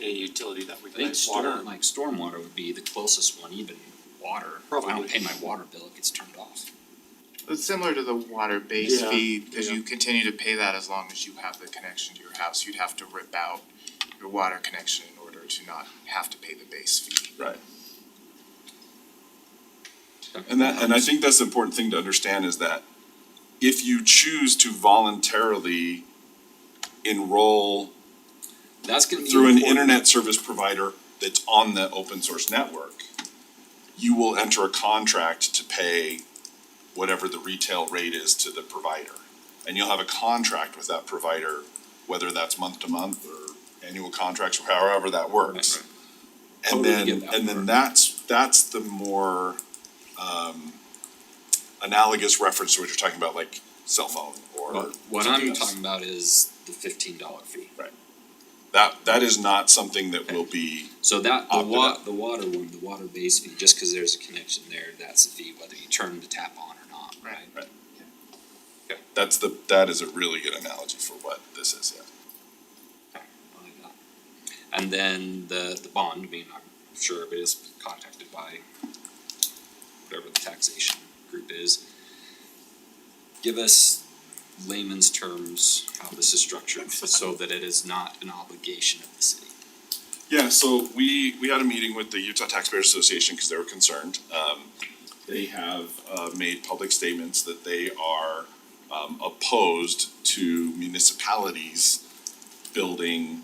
a utility that we I think pay water. stormwater would be the closest one, even water. If I Probably. don't pay my water bill, it gets turned off. It's similar to the water base Yeah, fee, cause yeah. you continue to pay that as long as you have the connection to your house. You'd have to rip out your water connection in order to not have to pay the base fee. Right. And I think that's the important thing to understand is that if you choose to voluntarily enroll That's gonna be through an important. internet service provider that's on the open source network, you will enter a contract to pay whatever the retail rate is to the provider. And you'll have a contract with that provider, whether that's month to month or annual contracts or however that works. Right, And Totally then, get that and then part. that's the more analogous reference to what you're talking about, like cell phone or What something I'm else. talking about is the $15 fee. That is not something that will be, So that, Opted out. the water one, the water base fee, just cause there's a connection there, that's the fee, whether you turn the tap on or not, right? that is a really good analogy for what this is, yeah. I like that. And then the bond, I mean, I'm sure it is contacted by whatever the taxation group is. Give us layman's terms how this is structured, so that it is not an obligation of the city. Yeah, so we had a meeting with the Utah Taxpayers Association because they were concerned. They have made public statements that they are opposed to municipalities building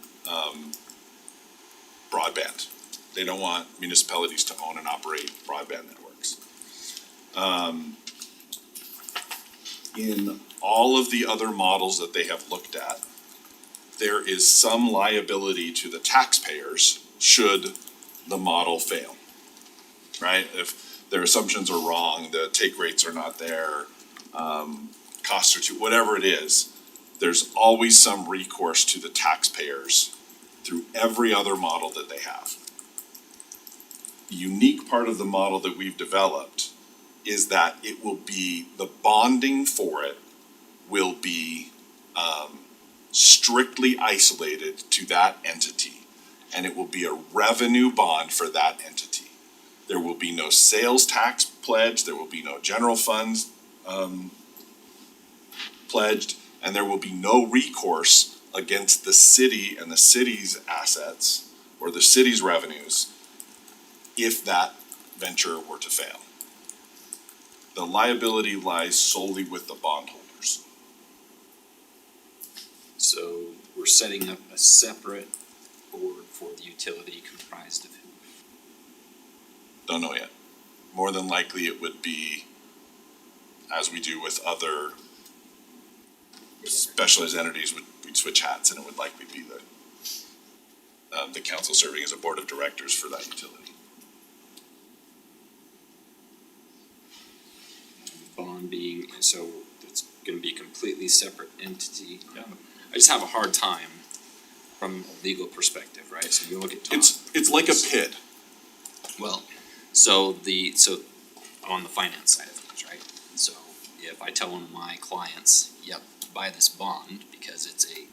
broadband. They don't want municipalities to own and operate broadband networks. In all of the other models that they have looked at, there is some liability to the taxpayers should the model fail. Right? If their assumptions are wrong, the take rates are not there, costs are too, whatever it is, there's always some recourse to the taxpayers through every other model that they have. The unique part of the model that we've developed is that it will be, the bonding for it will be strictly isolated to that entity. And it will be a revenue bond for that entity. There will be no sales tax pledged, there will be no general funds pledged, and there will be no recourse against the city and the city's assets or the city's revenues if that venture were to fail. The liability lies solely with the bondholders. So we're setting up a separate board for the utility comprised of who? Don't know yet. More than likely it would be, as we do with other specialized entities, we'd switch hats and it would likely be the council serving as a board of directors for that utility. Bond being, so it's gonna be a completely separate entity. I just have a hard time from a legal perspective, right? So you look at Tom. It's like a PID. Well, so on the finance side of things, right? So if I tell one of my clients, yep, buy this bond because it's a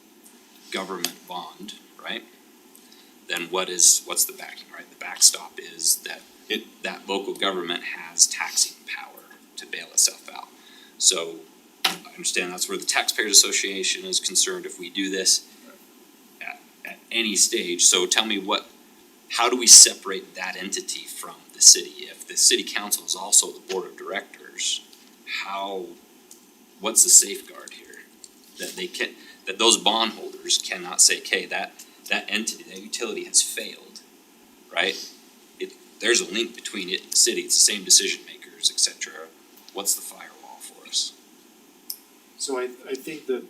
government bond, right? Then what's the backing, right? The backstop is that that local government has taxing power to bail itself out. So I understand that's where the Taxpayers Association is concerned if we do this at any stage. So tell me how do we separate that entity from the city? If the city council is also the board of directors, what's the safeguard here? That those bondholders cannot say, okay, that entity, that utility has failed, right? There's a link between it and the city, it's the same decision makers, et cetera. What's the firewall for us? So I think the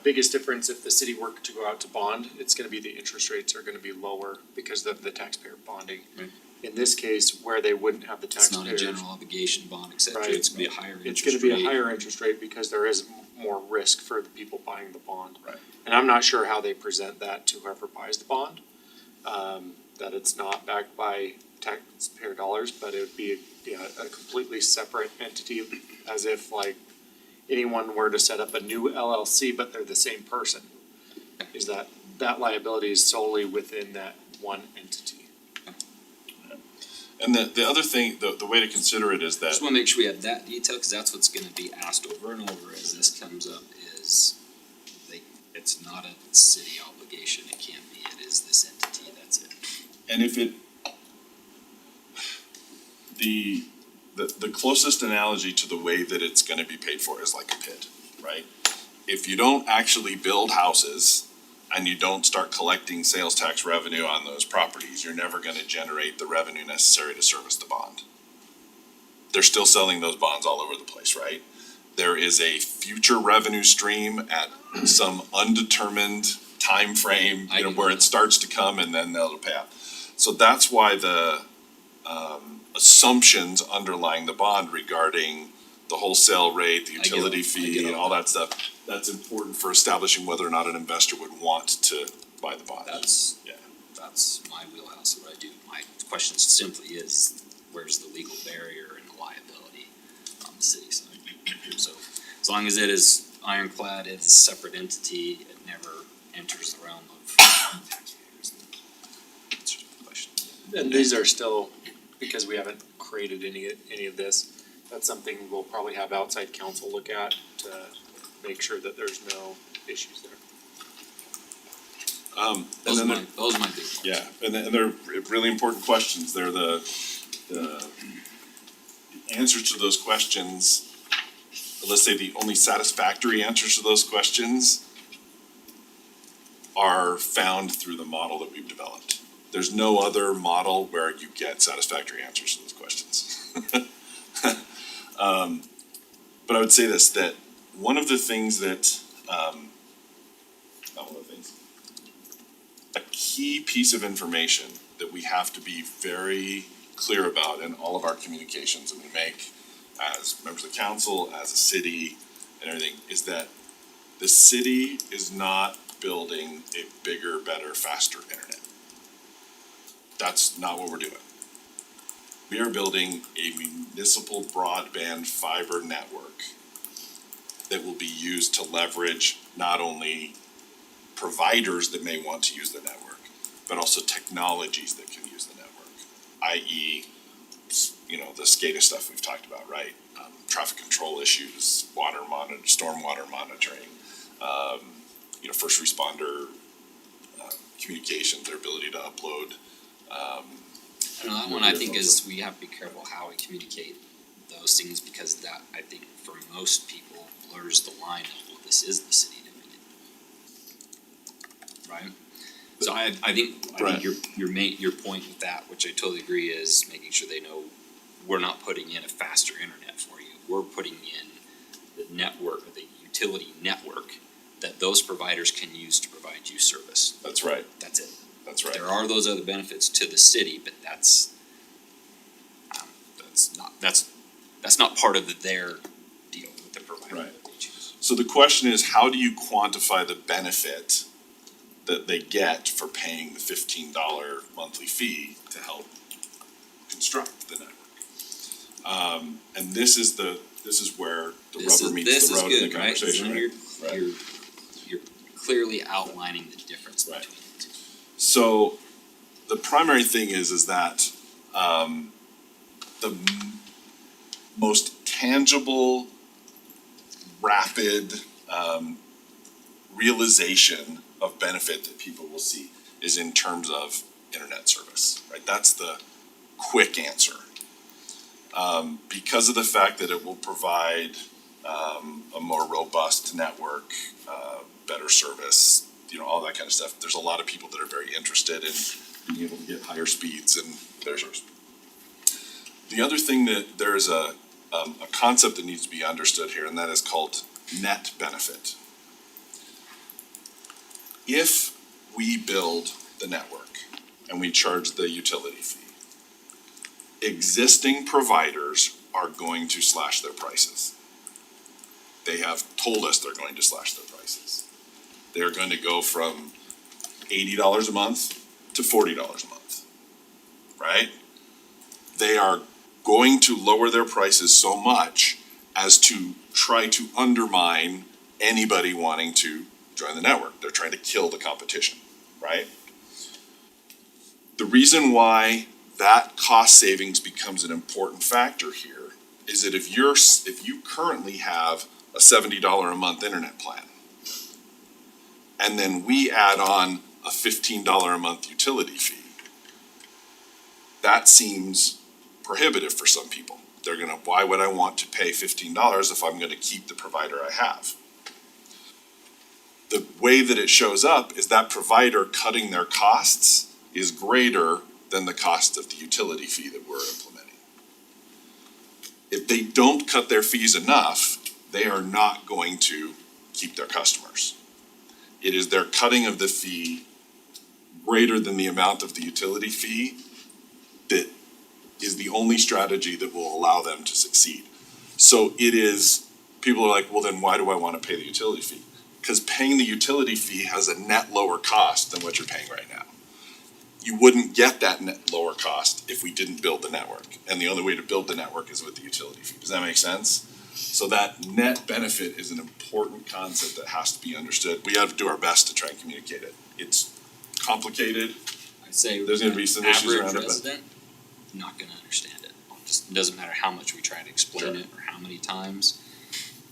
biggest difference if the city were to go out to bond, it's gonna be the interest rates are gonna be lower because of the taxpayer bonding. Right. In this case, where they wouldn't have the It's taxpayers. not a general obligation bond, et cetera, Right. it's gonna be a higher It's interest gonna rate. be a higher interest rate because there is more risk for the people buying the bond. Right. And I'm not sure how they present that to whoever buys the bond. That it's not backed by taxpayer dollars, but it would be a completely separate entity, as if like anyone were to set up a new LLC, but they're the same person. Is that liability is solely within that one entity. And the other thing, the way to consider it is that Just wanna make sure we have that detail, cause that's what's gonna be asked over and over as this comes up is it's not a city obligation, it can't be, it is this entity, that's it. and if the closest analogy to the way that it's gonna be paid for is like a PID, right? If you don't actually build houses and you don't start collecting sales tax revenue on those properties, you're never gonna generate the revenue necessary to service the bond. They're still selling those bonds all over the place, right? There is a future revenue stream at some undetermined time frame, where it starts to come and then they'll pay out. So that's why the assumptions underlying the bond regarding the wholesale rate, the utility fee, and all that stuff, that's important for establishing whether or not an investor would want to buy the bond. That's my wheelhouse of what I do. My question simply is, where's the legal barrier and the liability on the city side? So, as long as it is ironclad, it's a separate entity, it never enters the realm of taxpayers. That's just my question. And these are still, because we haven't created any of this, that's something we'll probably have outside counsel look at to make sure that there's no issues there. Those are my big ones. Yeah, and they're really important questions. They're the answers to those questions, let's say the only satisfactory answers to those questions are found through the model that we've developed. There's no other model where you get satisfactory answers to those questions. But I would say this, that one of the things that, not one of the things, a key piece of information that we have to be very clear about in all of our communications that we make as members of the council, as a city, and everything, is that the city is not building a bigger, better, faster internet. That's not what we're doing. We are building a municipal broadband fiber network that will be used to leverage not only providers that may want to use the network, but also technologies that can use the network, i.e., the SCADA stuff we've talked about, right? Traffic control issues, stormwater monitoring, first responder communications, their ability to upload. And that one I think is, we have to be careful how we communicate those things, because that, I think, for most people, blurs the line of, well, this is the city doing it. Right? So I think your point with that, which I totally agree, is making sure they know we're not putting in a faster internet for you. We're putting in the network, the utility network that those providers can use to provide you service. That's right. That's it. That's right. There are those other benefits to the city, but that's not part of their deal with the provider that they choose. So the question is, how do you quantify the benefit that they get for paying the $15 monthly fee to help construct the network? And this is where the rubber meets the road in the conversation, right? You're clearly outlining the difference between the two. So the primary thing is that the most tangible, rapid realization of benefit that people will see is in terms of internet service, right? That's the quick answer. Because of the fact that it will provide a more robust network, better service, all that kind of stuff. There's a lot of people that are very interested in being able to get higher speeds and better service. The other thing that there's a concept that needs to be understood here, and that is called net benefit. If we build the network and we charge the utility fee, existing providers are going to slash their prices. They have told us they're going to slash their prices. They're going to go from $80 a month to $40 a month, right? They are going to lower their prices so much as to try to undermine anybody wanting to join the network. They're trying to kill the competition, right? The reason why that cost savings becomes an important factor here is that if you currently have a $70 a month internet plan, and then we add on a $15 a month utility fee, that seems prohibitive for some people. They're gonna, why would I want to pay $15 if I'm gonna keep the provider I have? The way that it shows up is that provider cutting their costs is greater than the cost of the utility fee that we're implementing. If they don't cut their fees enough, they are not going to keep their customers. It is their cutting of the fee greater than the amount of the utility fee that is the only strategy that will allow them to succeed. So it is, people are like, well, then why do I want to pay the utility fee? Because paying the utility fee has a net lower cost than what you're paying right now. You wouldn't get that net lower cost if we didn't build the network. And the only way to build the network is with the utility fee. Does that make sense? So that net benefit is an important concept that has to be understood. We have to do our best to try and communicate it. It's complicated. I'd say there's gonna be some issues around it, average but resident, not gonna understand it. It doesn't matter how much we try to explain it or how many times.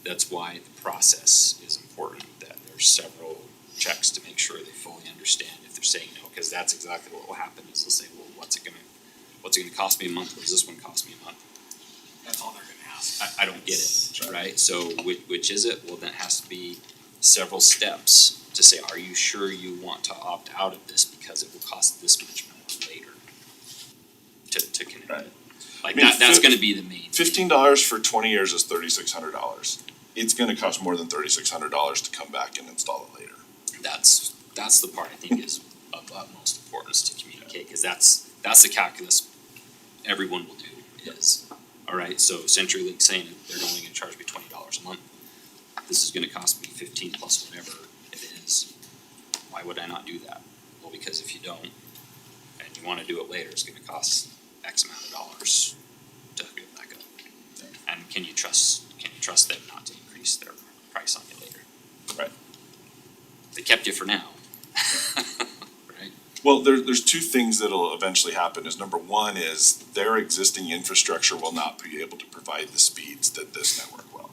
That's why the process is important, that there's several checks to make sure they fully understand if they're saying no, because that's exactly what will happen is they'll say, well, what's it gonna cost me a month? What does this one cost me a month? That's all they're gonna ask. I don't get it, right? So which is it? Well, that has to be several steps to say, are you sure you want to opt out of this because it will cost this much more later to connect? Right. Like I mean, that's gonna be the main. $15 for 20 years is $3,600. It's gonna cost more than $3,600 to come back and install it later. That's the part I think is of utmost importance to communicate, cause that's the calculus everyone will do is, alright, so CenturyLink saying they're only gonna charge me $20 a month. This is gonna cost me 15 plus whatever it is. Why would I not do that? Well, because if you don't, and you wanna do it later, it's gonna cost X amount of dollars to hook it back up. And can you trust them not to increase their price on you later? Right. They kept you for now. Right? Well, there's two things that'll eventually happen, is number one is their existing infrastructure will not be able to provide the speeds that this network will.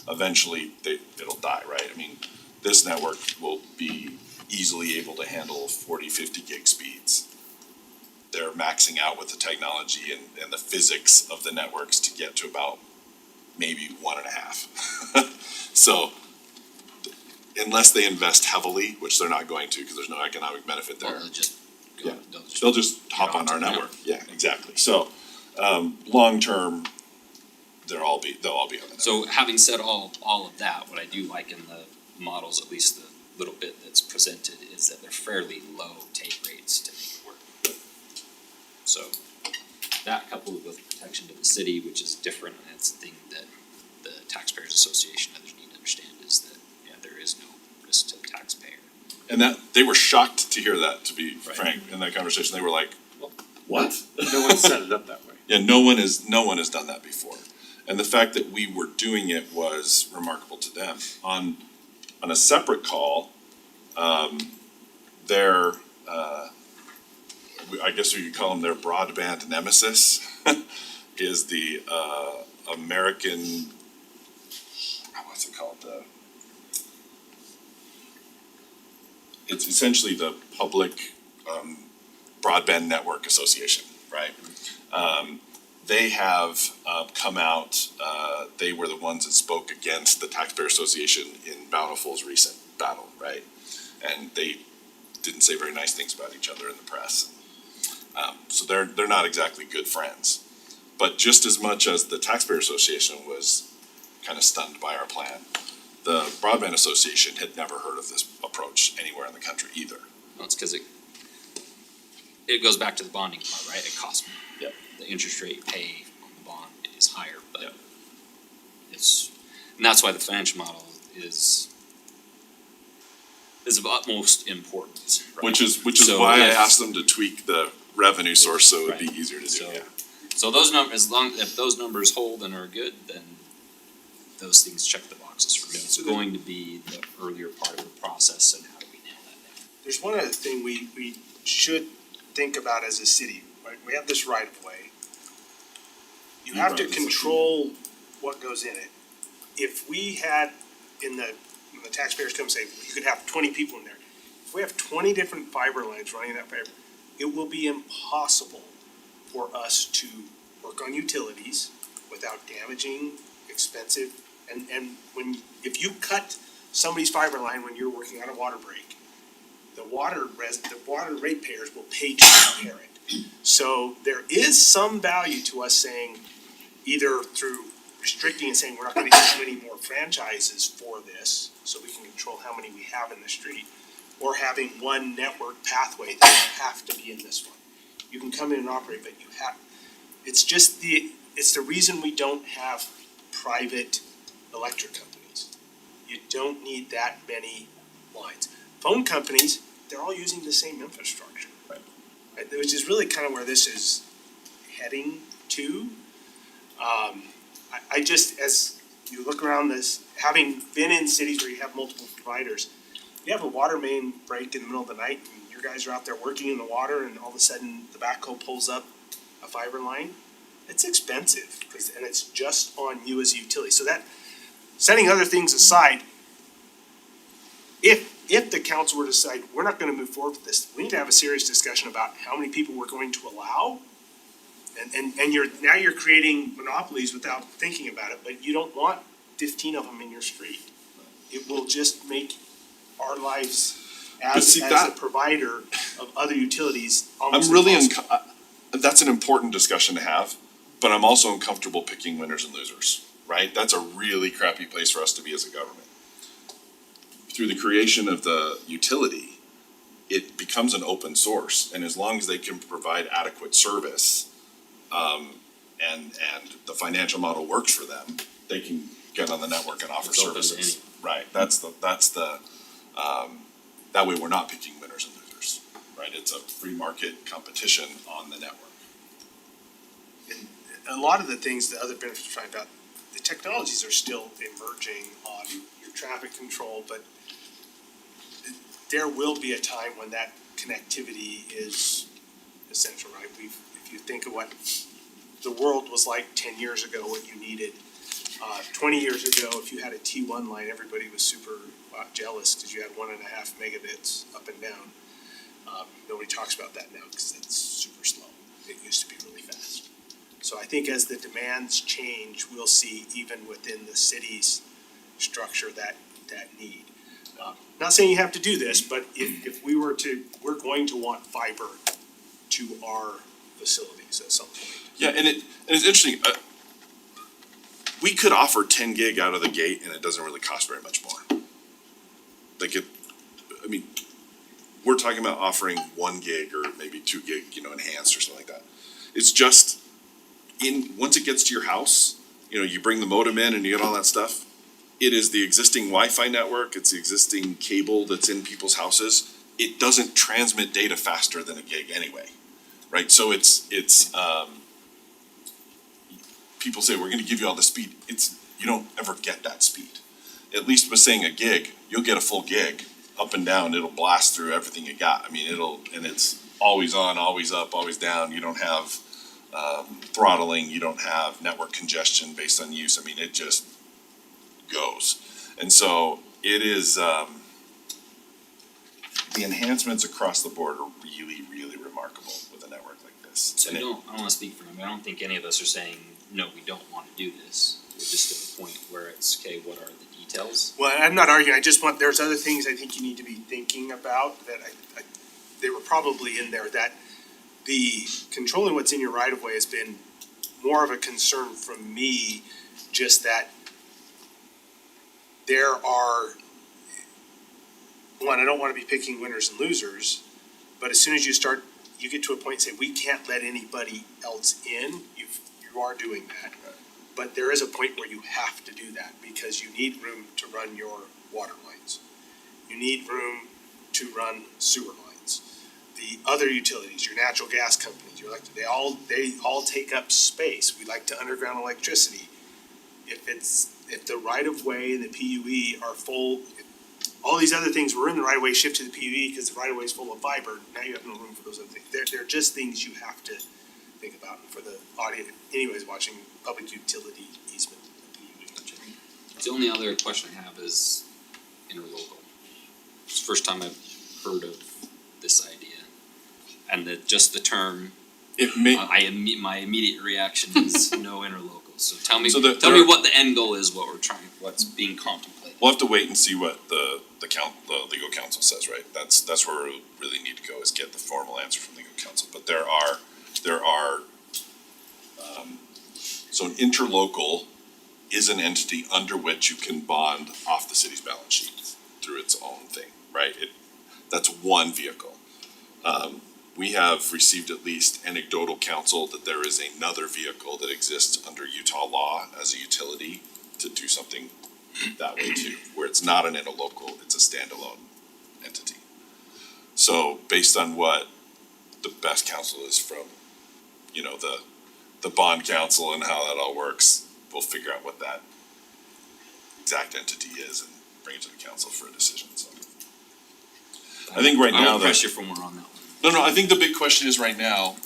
Eventually, it'll die, right? I mean, this network will be easily able to handle 40, 50 gig speeds. They're maxing out with the technology and the physics of the networks to get to about maybe 1.5. So, unless they invest heavily, which they're not going to, because there's no economic benefit there. Well, they'll just Yeah. go, They'll just hop on our network. Yeah, exactly. So, long term, they'll all be on the network. So having said all of that, what I do like in the models, at least the little bit that's presented, is that they're fairly low take rates to make it work. So that coupled with protection to the city, which is different, and it's the thing that the Taxpayers Association and others need to understand, is that, yeah, there is no risk to the taxpayer. And that, they were shocked to hear that, to be Right. frank, in that conversation. They were like, what? No one set it up that way. Yeah, no one has done that before. And the fact that we were doing it was remarkable to them. On a separate call, their, I guess we could call them their broadband nemesis, is the, American, what's it called, it's essentially the Public, Broadband Network Association, right? They have come out, they were the ones that spoke against the Taxpayer Association in Bountiful's recent battle, right? And they didn't say very nice things about each other in the press. So they're not exactly good friends. But just as much as the Taxpayer Association was kind of stunned by our plan, the Broadband Association had never heard of this approach anywhere in the country either. Well, it's cause it goes back to the bonding part, right? It costs more. Yep. The interest rate you pay on the bond is higher, but Yep. and that's why the financial model is of utmost importance, right? Which is So why I if- asked them to tweak the revenue source so it would be easier to do, So- yeah. So if those numbers hold and are good, then those things check the boxes for me. It's going to be the earlier part of the process, and how do we nail that down? There's one other thing we should think about as a city, right? We have this right of way. You have to control what goes in it. If we had when the taxpayers come say, you could have 20 people in there. If we have 20 different fiber lines running that fiber, it will be impossible for us to work on utilities without damaging expensive, and if you cut somebody's fiber line when you're working on a water break, the water ratepayers will pay to repair it. So there is some value to us saying, either through restricting and saying we're not gonna issue any more franchises for this, so we can control how many we have in the street, or having one network pathway that you have to be in this one. You can come in and operate, but you have, it's the reason we don't have private electric companies. You don't need that many lines. Phone companies, they're all using the same infrastructure. Right. Which is really kind of where this is heading to. I just, as you look around this, having been in cities where you have multiple providers, you have a water main break in the middle of the night and your guys are out there working in the water and all of a sudden the backhoe pulls up a fiber line. It's expensive, and it's just on you as a utility. So that, setting other things aside, if the council were to decide, we're not gonna move forward with this, we need to have a serious discussion about how many people we're going to allow. And you're creating monopolies without thinking about it, but you don't want 15 of them in your street. It will just make our lives as a provider of other utilities almost I'm really, impossible. that's an important discussion to have, but I'm also uncomfortable picking winners and losers, right? That's a really crappy place for us to be as a government. Through the creation of the utility, it becomes an open source, and as long as they can provide adequate service, and the financial model works for them, they can get on the network and offer It's open to services. Right, that's the, that way we're not picking winners and losers, right? It's a free market competition on the network. A lot of the things, the other benefits we're talking about, the technologies are still emerging on your traffic control, but there will be a time when that connectivity is essential, right? If you think of what the world was like 10 years ago, what you needed. 20 years ago, if you had a T1 line, everybody was super jealous because you had 1.5 megabits up and down. Nobody talks about that now because that's super slow. It used to be really fast. So I think as the demands change, we'll see even within the city's structure that need. Not saying you have to do this, but if we were to, we're going to want fiber to our facilities at some point. Yeah, and it's interesting, we could offer 10 gig out of the gate and it doesn't really cost very much more. We're talking about offering 1 gig or maybe 2 gig, enhanced or something like that. It's just once it gets to your house, you bring the modem in and you get all that stuff. It is the existing Wi-Fi network, it's the existing cable that's in people's houses. It doesn't transmit data faster than a gig anyway, right? So it's people say, we're gonna give you all the speed. You don't ever get that speed. At least with saying a gig, you'll get a full gig, up and down, it'll blast through everything you got. And it's always on, always up, always down. You don't have throttling, you don't have network congestion based on use. It just goes. And so it is, the enhancements across the board are really, really remarkable with a network like this. So I don't wanna speak for him, I don't think any of us are saying, no, we don't wanna do this. We're just at a point where it's, okay, what are the details? Well, I'm not arguing, there's other things I think you need to be thinking about that they were probably in there, that the controlling what's in your right of way has been more of a concern from me, just that there are, I don't wanna be picking winners and losers, but as soon as you get to a point and say, we can't let anybody else in, you are doing that. But there is a point where you have to do that because you need room to run your water lines. You need room to run sewer lines. The other utilities, your natural gas companies, your electric, they all take up space. We like to underground electricity. If the right of way and the PUE are full, all these other things were in the right of way, shift to the PUE because the right of way is full of fiber. Now you have no room for those other things. They're just things you have to think about. And for the audience, anyways, watching public utility easement. The only other question I have is interlocal. It's the first time I've heard of this idea. And just the term, my immediate reaction is no interlocal. So tell me what the end goal is, what's being contemplated. We'll have to wait and see what the legal counsel says, right? That's where we really need to go, is get the formal answer from legal counsel. But there are so an interlocal is an entity under which you can bond off the city's balance sheet through its own thing, right? That's one vehicle. We have received at least anecdotal counsel that there is another vehicle that exists under Utah law as a utility to do something that way too, where it's not an interlocal, it's a standalone entity. So based on what the best counsel is from, the bond counsel and how that all works, we'll figure out what that exact entity is and bring it to the council for a decision, so. I think right now I won't press you for more on that one. No, I think the big question is right now,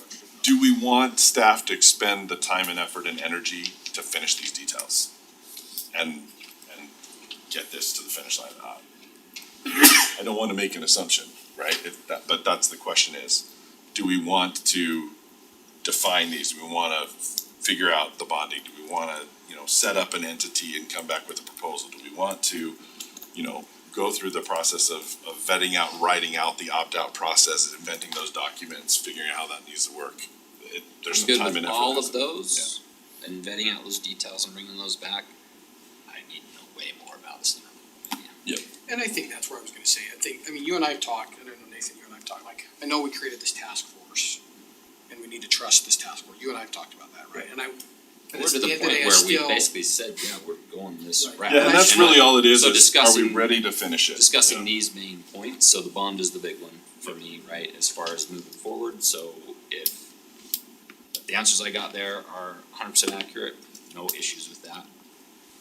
do we want staff to expend the time and effort and energy to finish these details? And get this to the finish line? I don't wanna make an assumption, right? But that's the question is, do we want to define these? Do we wanna figure out the bonding? Do we wanna, set up an entity and come back with a proposal? Do we want to, go through the process of vetting out, writing out the opt-out process, inventing those documents, figuring out how that needs to work? There's some time and effort. All of those, and vetting out those details and bringing those back, I need to know way more about this than And I think that's where I was gonna say, I mean, you and I have talked, and I know Nathan, you and I have talked, like, I know we created this task force, and we need to trust this task force, you and I have talked about that, right? And we're to the point where we basically said, yeah, we're going this route. Yeah, and that's And really all it is, so are we discussing- ready to finish it? Discussing these main points, so the bond is the big one for me, right, as far as moving forward, so if the answers I got there are 100% accurate, no issues with that.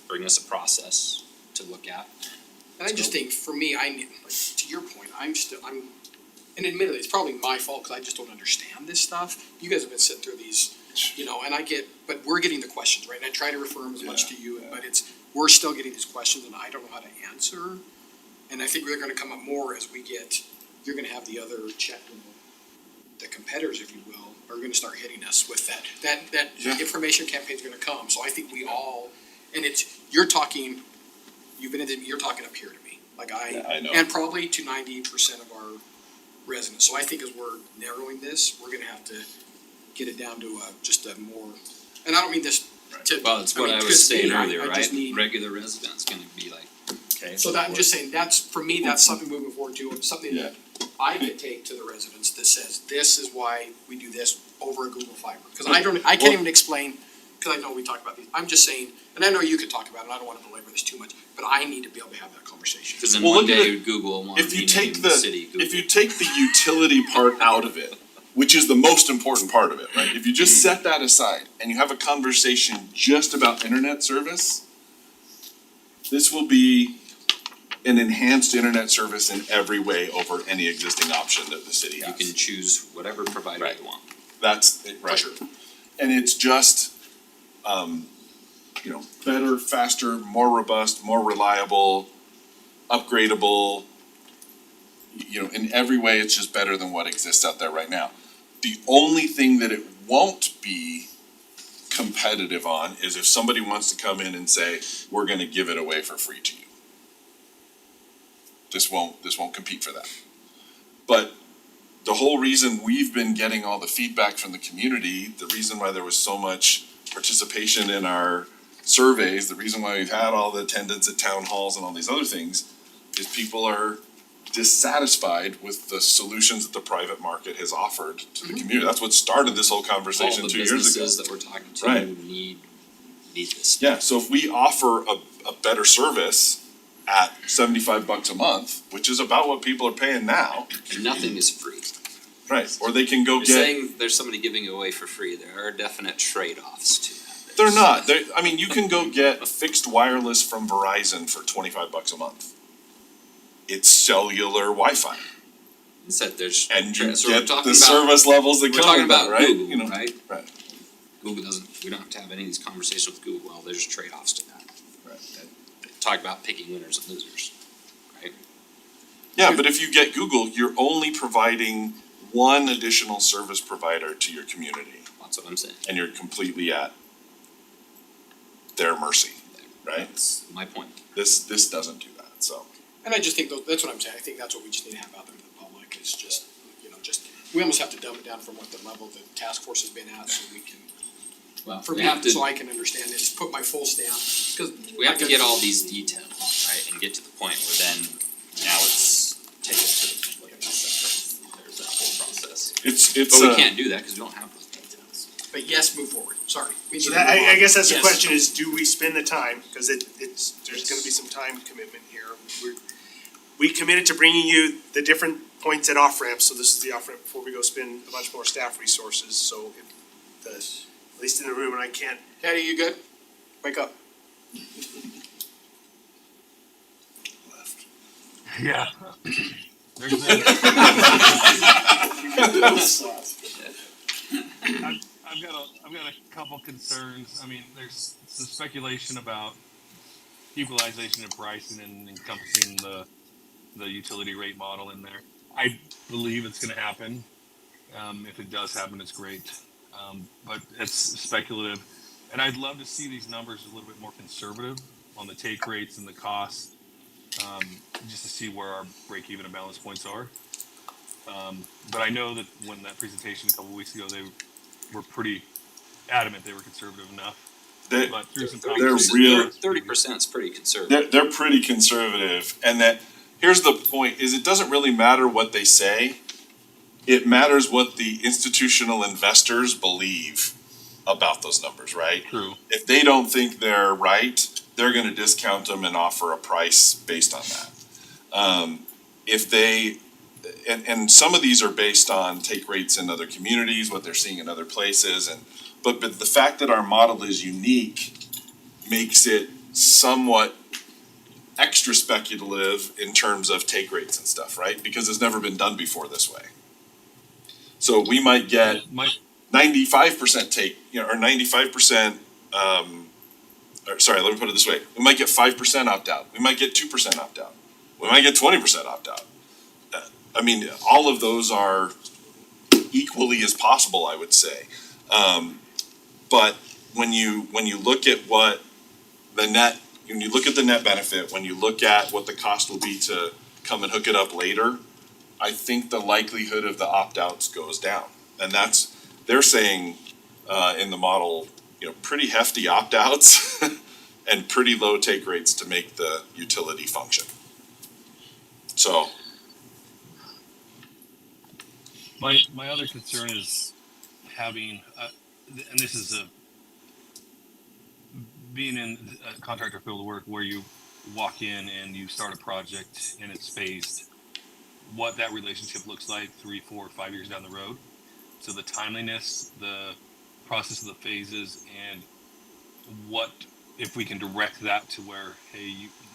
Bring us a process to look at. And I just think, for me, like, to your point, I'm, and admittedly, it's probably my fault, cause I just don't understand this stuff. You guys have been sitting through these, and but we're getting the questions, right, and I try to refer them as much to you, but we're still getting these questions and I don't know how to answer. And I think they're gonna come up more as you're gonna have the other the competitors, if you will, are gonna start hitting us with that information campaign's gonna come, so I think we all, and you're talking up here to me, like I know. and probably to 90% of our residents, so I think as we're narrowing this, we're gonna have to get it down to just a more, and I don't mean this to. Well, it's what mean, I was just saying me, earlier, I right, just need. regular residents gonna be like, okay. So that, I'm just saying, for me, that's something moving forward too, and something that I could take to the residents that says, this is why we do this over a Google Fiber. Cause I can't even explain, cause I know we talked about these, I'm just saying, and I know you could talk about it, and I don't wanna belabor this too much, but I need to be able to have that conversation. Cause then Well, one look at day Google will wanna If you be take named the, city Google. if you take the utility part out of it, which is the most important part of it, right? If you just set that aside and you have a conversation just about internet service, this will be an enhanced internet service in every way over any existing option that the city You has. can choose whatever provider you want. That's it, right? And it's just, better, faster, more robust, more reliable, upgradable. In every way, it's just better than what exists out there right now. The only thing that it won't be competitive on is if somebody wants to come in and say, we're gonna give it away for free to you. This won't compete for that. But the whole reason we've been getting all the feedback from the community, the reason why there was so much participation in our surveys, the reason why we've had all the attendance at town halls and all these other things, is people are dissatisfied with the solutions that the private market has offered to the community. That's what started this whole conversation 2 years ago. All the businesses that we're talking to Right. need this. Yeah, so if we offer a better service at $75 a month, which is about what people are paying now. And nothing is free. Right, or they can go You're get, saying there's somebody giving it away for free, there are definite trade-offs to that. they're not, you can go get a fixed wireless from Verizon for $25 a month. It's cellular Wi-Fi. Instead, there's. And you so we're get talking the about- service levels that We're come talking with that, about right? Google, right? Right. Google we don't have to have any of these conversations with Google, well, there's trade-offs to that. Right. That talk about picking winners and losers, right? Yeah, but if you get Google, you're only providing one additional service provider to your community. That's what I'm saying. And you're completely at their mercy, right? That's my point. This doesn't do that, so. And I just think that's what I'm saying, I think that's what we just need to have out there to the public, is just, we almost have to dumb it down from what the level the task force has been at, so we can, Well, for we me, have to. so I can understand it, just put my full stamp, cause. We have to get all these details, right, and get to the point where then, now it's take it to the public and there's that whole process. It's But we can't do that, cause we don't have those details. But yes, move forward, sorry. We So need to that, move I on. guess that's the Yes. question is, do we spend the time? Cause there's gonna be some time commitment here. We committed to bringing you the different points at off-ramps, so this is the off-ramp before we go spend a bunch more staff resources, so if at least in the room, and I can't. Patty, you good? Wake up. Yeah. There's been, I've got a couple concerns. I mean, there's some speculation about equalization of pricing and encompassing the utility rate model in there. I believe it's gonna happen. If it does happen, it's great. But it's speculative. And I'd love to see these numbers a little bit more conservative on the take rates and the costs, just to see where our break even and balance points are. But I know that when that presentation a couple weeks ago, they were pretty adamant they were conservative enough. but through some They're conversations. real- 30% is pretty conservative. They're pretty conservative, and that, here's the point, is it doesn't really matter what they say. It matters what the institutional investors believe about those numbers, right? True. If they don't think they're right, they're gonna discount them and offer a price based on that. If they, and some of these are based on take rates in other communities, what they're seeing in other places, and, but the fact that our model is unique makes it somewhat extra speculative in terms of take rates and stuff, right? Because it's never been done before this way. So we might get My 95% take, or 95%, or sorry, let me put it this way. We might get 5% opt out. We might get 2% opt out. We might get 20% opt out. I mean, all of those are equally as possible, I would say. But when you look at what the net, when you look at the net benefit, when you look at what the cost will be to come and hook it up later, I think the likelihood of the opt-outs goes down. And that's, they're saying, in the model, pretty hefty opt-outs and pretty low take rates to make the utility function. So, my other concern is having, and this is being in a contractor field of work where you walk in and you start a project and it's phased, what that relationship looks like 3, 4, 5 years down the road. So the timeliness, the process of the phases, and what if we can direct that to where, hey,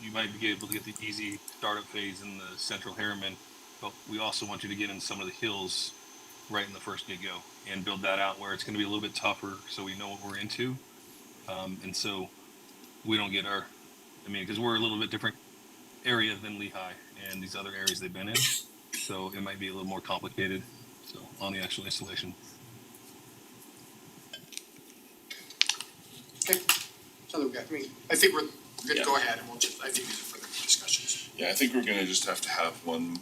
you might be able to get the easy startup phase in the central Harriman, but we also want you to get in some of the hills right in the first get-go and build that out where it's going to be a little bit tougher so we know what we're into. And so we don't get because we're a little bit different area than Lehigh and these other areas they've been in. So it might be a little more complicated. So on the actual installation. Okay, so I think we're good to go ahead and I think these are further discussions. yeah, I think we're gonna just have to have one,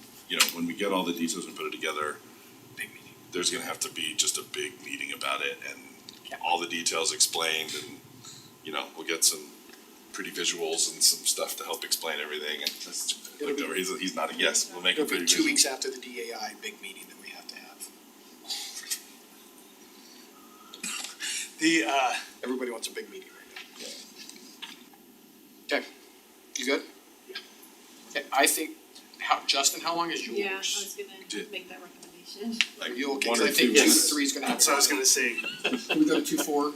when we get all the details and put it together, big meeting. There's gonna have to be just a big meeting about it and all the details explained and, we'll get some pretty visuals and some stuff to help explain everything and that's, he's nodding yes, we'll make it It'll pretty be 2 visual. weeks after the DAI big meeting that we have to have. Everybody wants a big meeting right now. Okay, you good? Yeah. Okay, I think, Justin, how long is yours? Yeah, I was gonna make that recommendation. Are you okay? 1 Cause or I think 2 2 to weeks. 3 is gonna happen. That's what I was gonna say. Can we go to 2-4?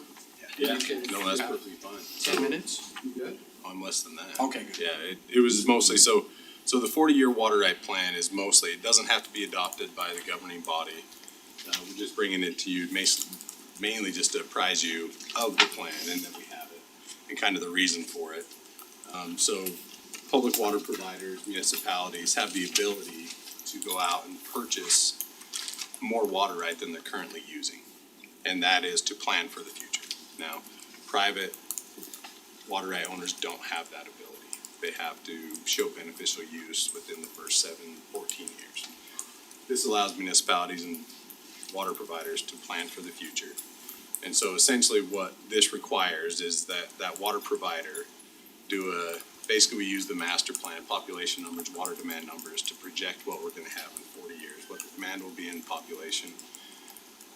Yeah, You can- no, that's perfectly fine. 10 minutes, you good? I'm less than that. Okay, good. Yeah, it was mostly, so the 40-year water right plan is mostly, it doesn't have to be adopted by the governing body. We're just bringing it to you mainly just to apprise you of the plan and that we have it and kind of the reason for it. So public water providers, municipalities have the ability to go out and purchase more water right than they're currently using. And that is to plan for the future. Now, private water right owners don't have that ability. They have to show beneficial use within the first 14 years. This allows municipalities and water providers to plan for the future. And so essentially what this requires is that water provider basically we use the master plan, population numbers, water demand numbers to project what we're gonna have in 40 years, what the demand will be in population.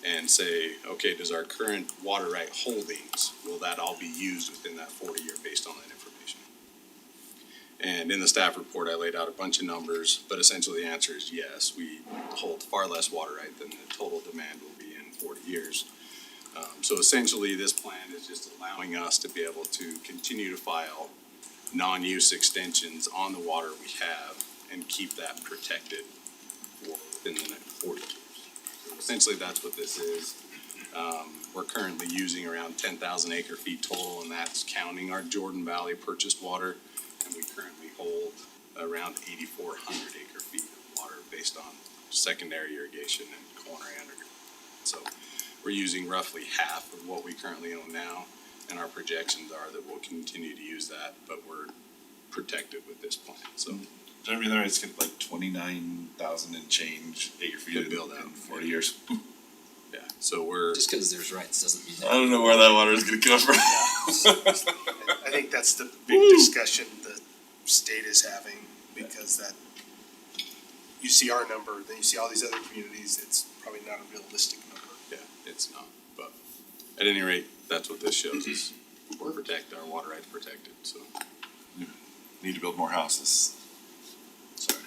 And say, okay, does our current water right holdings, will that all be used within that 40-year based on that information? And in the staff report, I laid out a bunch of numbers, but essentially the answer is yes, we hold far less water right than the total demand will be in 40 years. So essentially this plan is just allowing us to be able to continue to file non-use extensions on the water we have and keep that protected within the next 40 years. Essentially, that's what this is. We're currently using around 10,000 acre feet total, and that's counting our Jordan Valley purchased water. And we currently hold around 8,400 acre feet of water based on secondary irrigation and corner underground. So we're using roughly half of what we currently own now, and our projections are that we'll continue to use that, but we're protected with this plan. So Jeremy, there it's like 29,000 and change acre feet to build out in 40 years. Yeah, so we're, Just cause there's rights doesn't mean. I don't know where that water is gonna come from. I think that's the big discussion the state is having, because that, you see our number, then you see all these other communities, it's probably not a realistic number. yeah, it's not, but at any rate, that's what this shows is we're protected, our water rights protected, so. Need to build more houses. Sorry.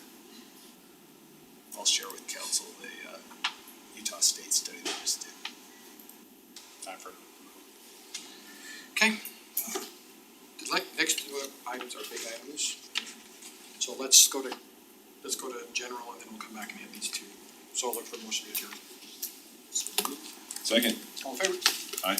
I'll share with council the Utah State study they just did. I've heard. Okay. Next items are big items. So let's go to general and then we'll come back and hit these two. So I'll look for the motion to adjourn. Second. All in favor? Aye.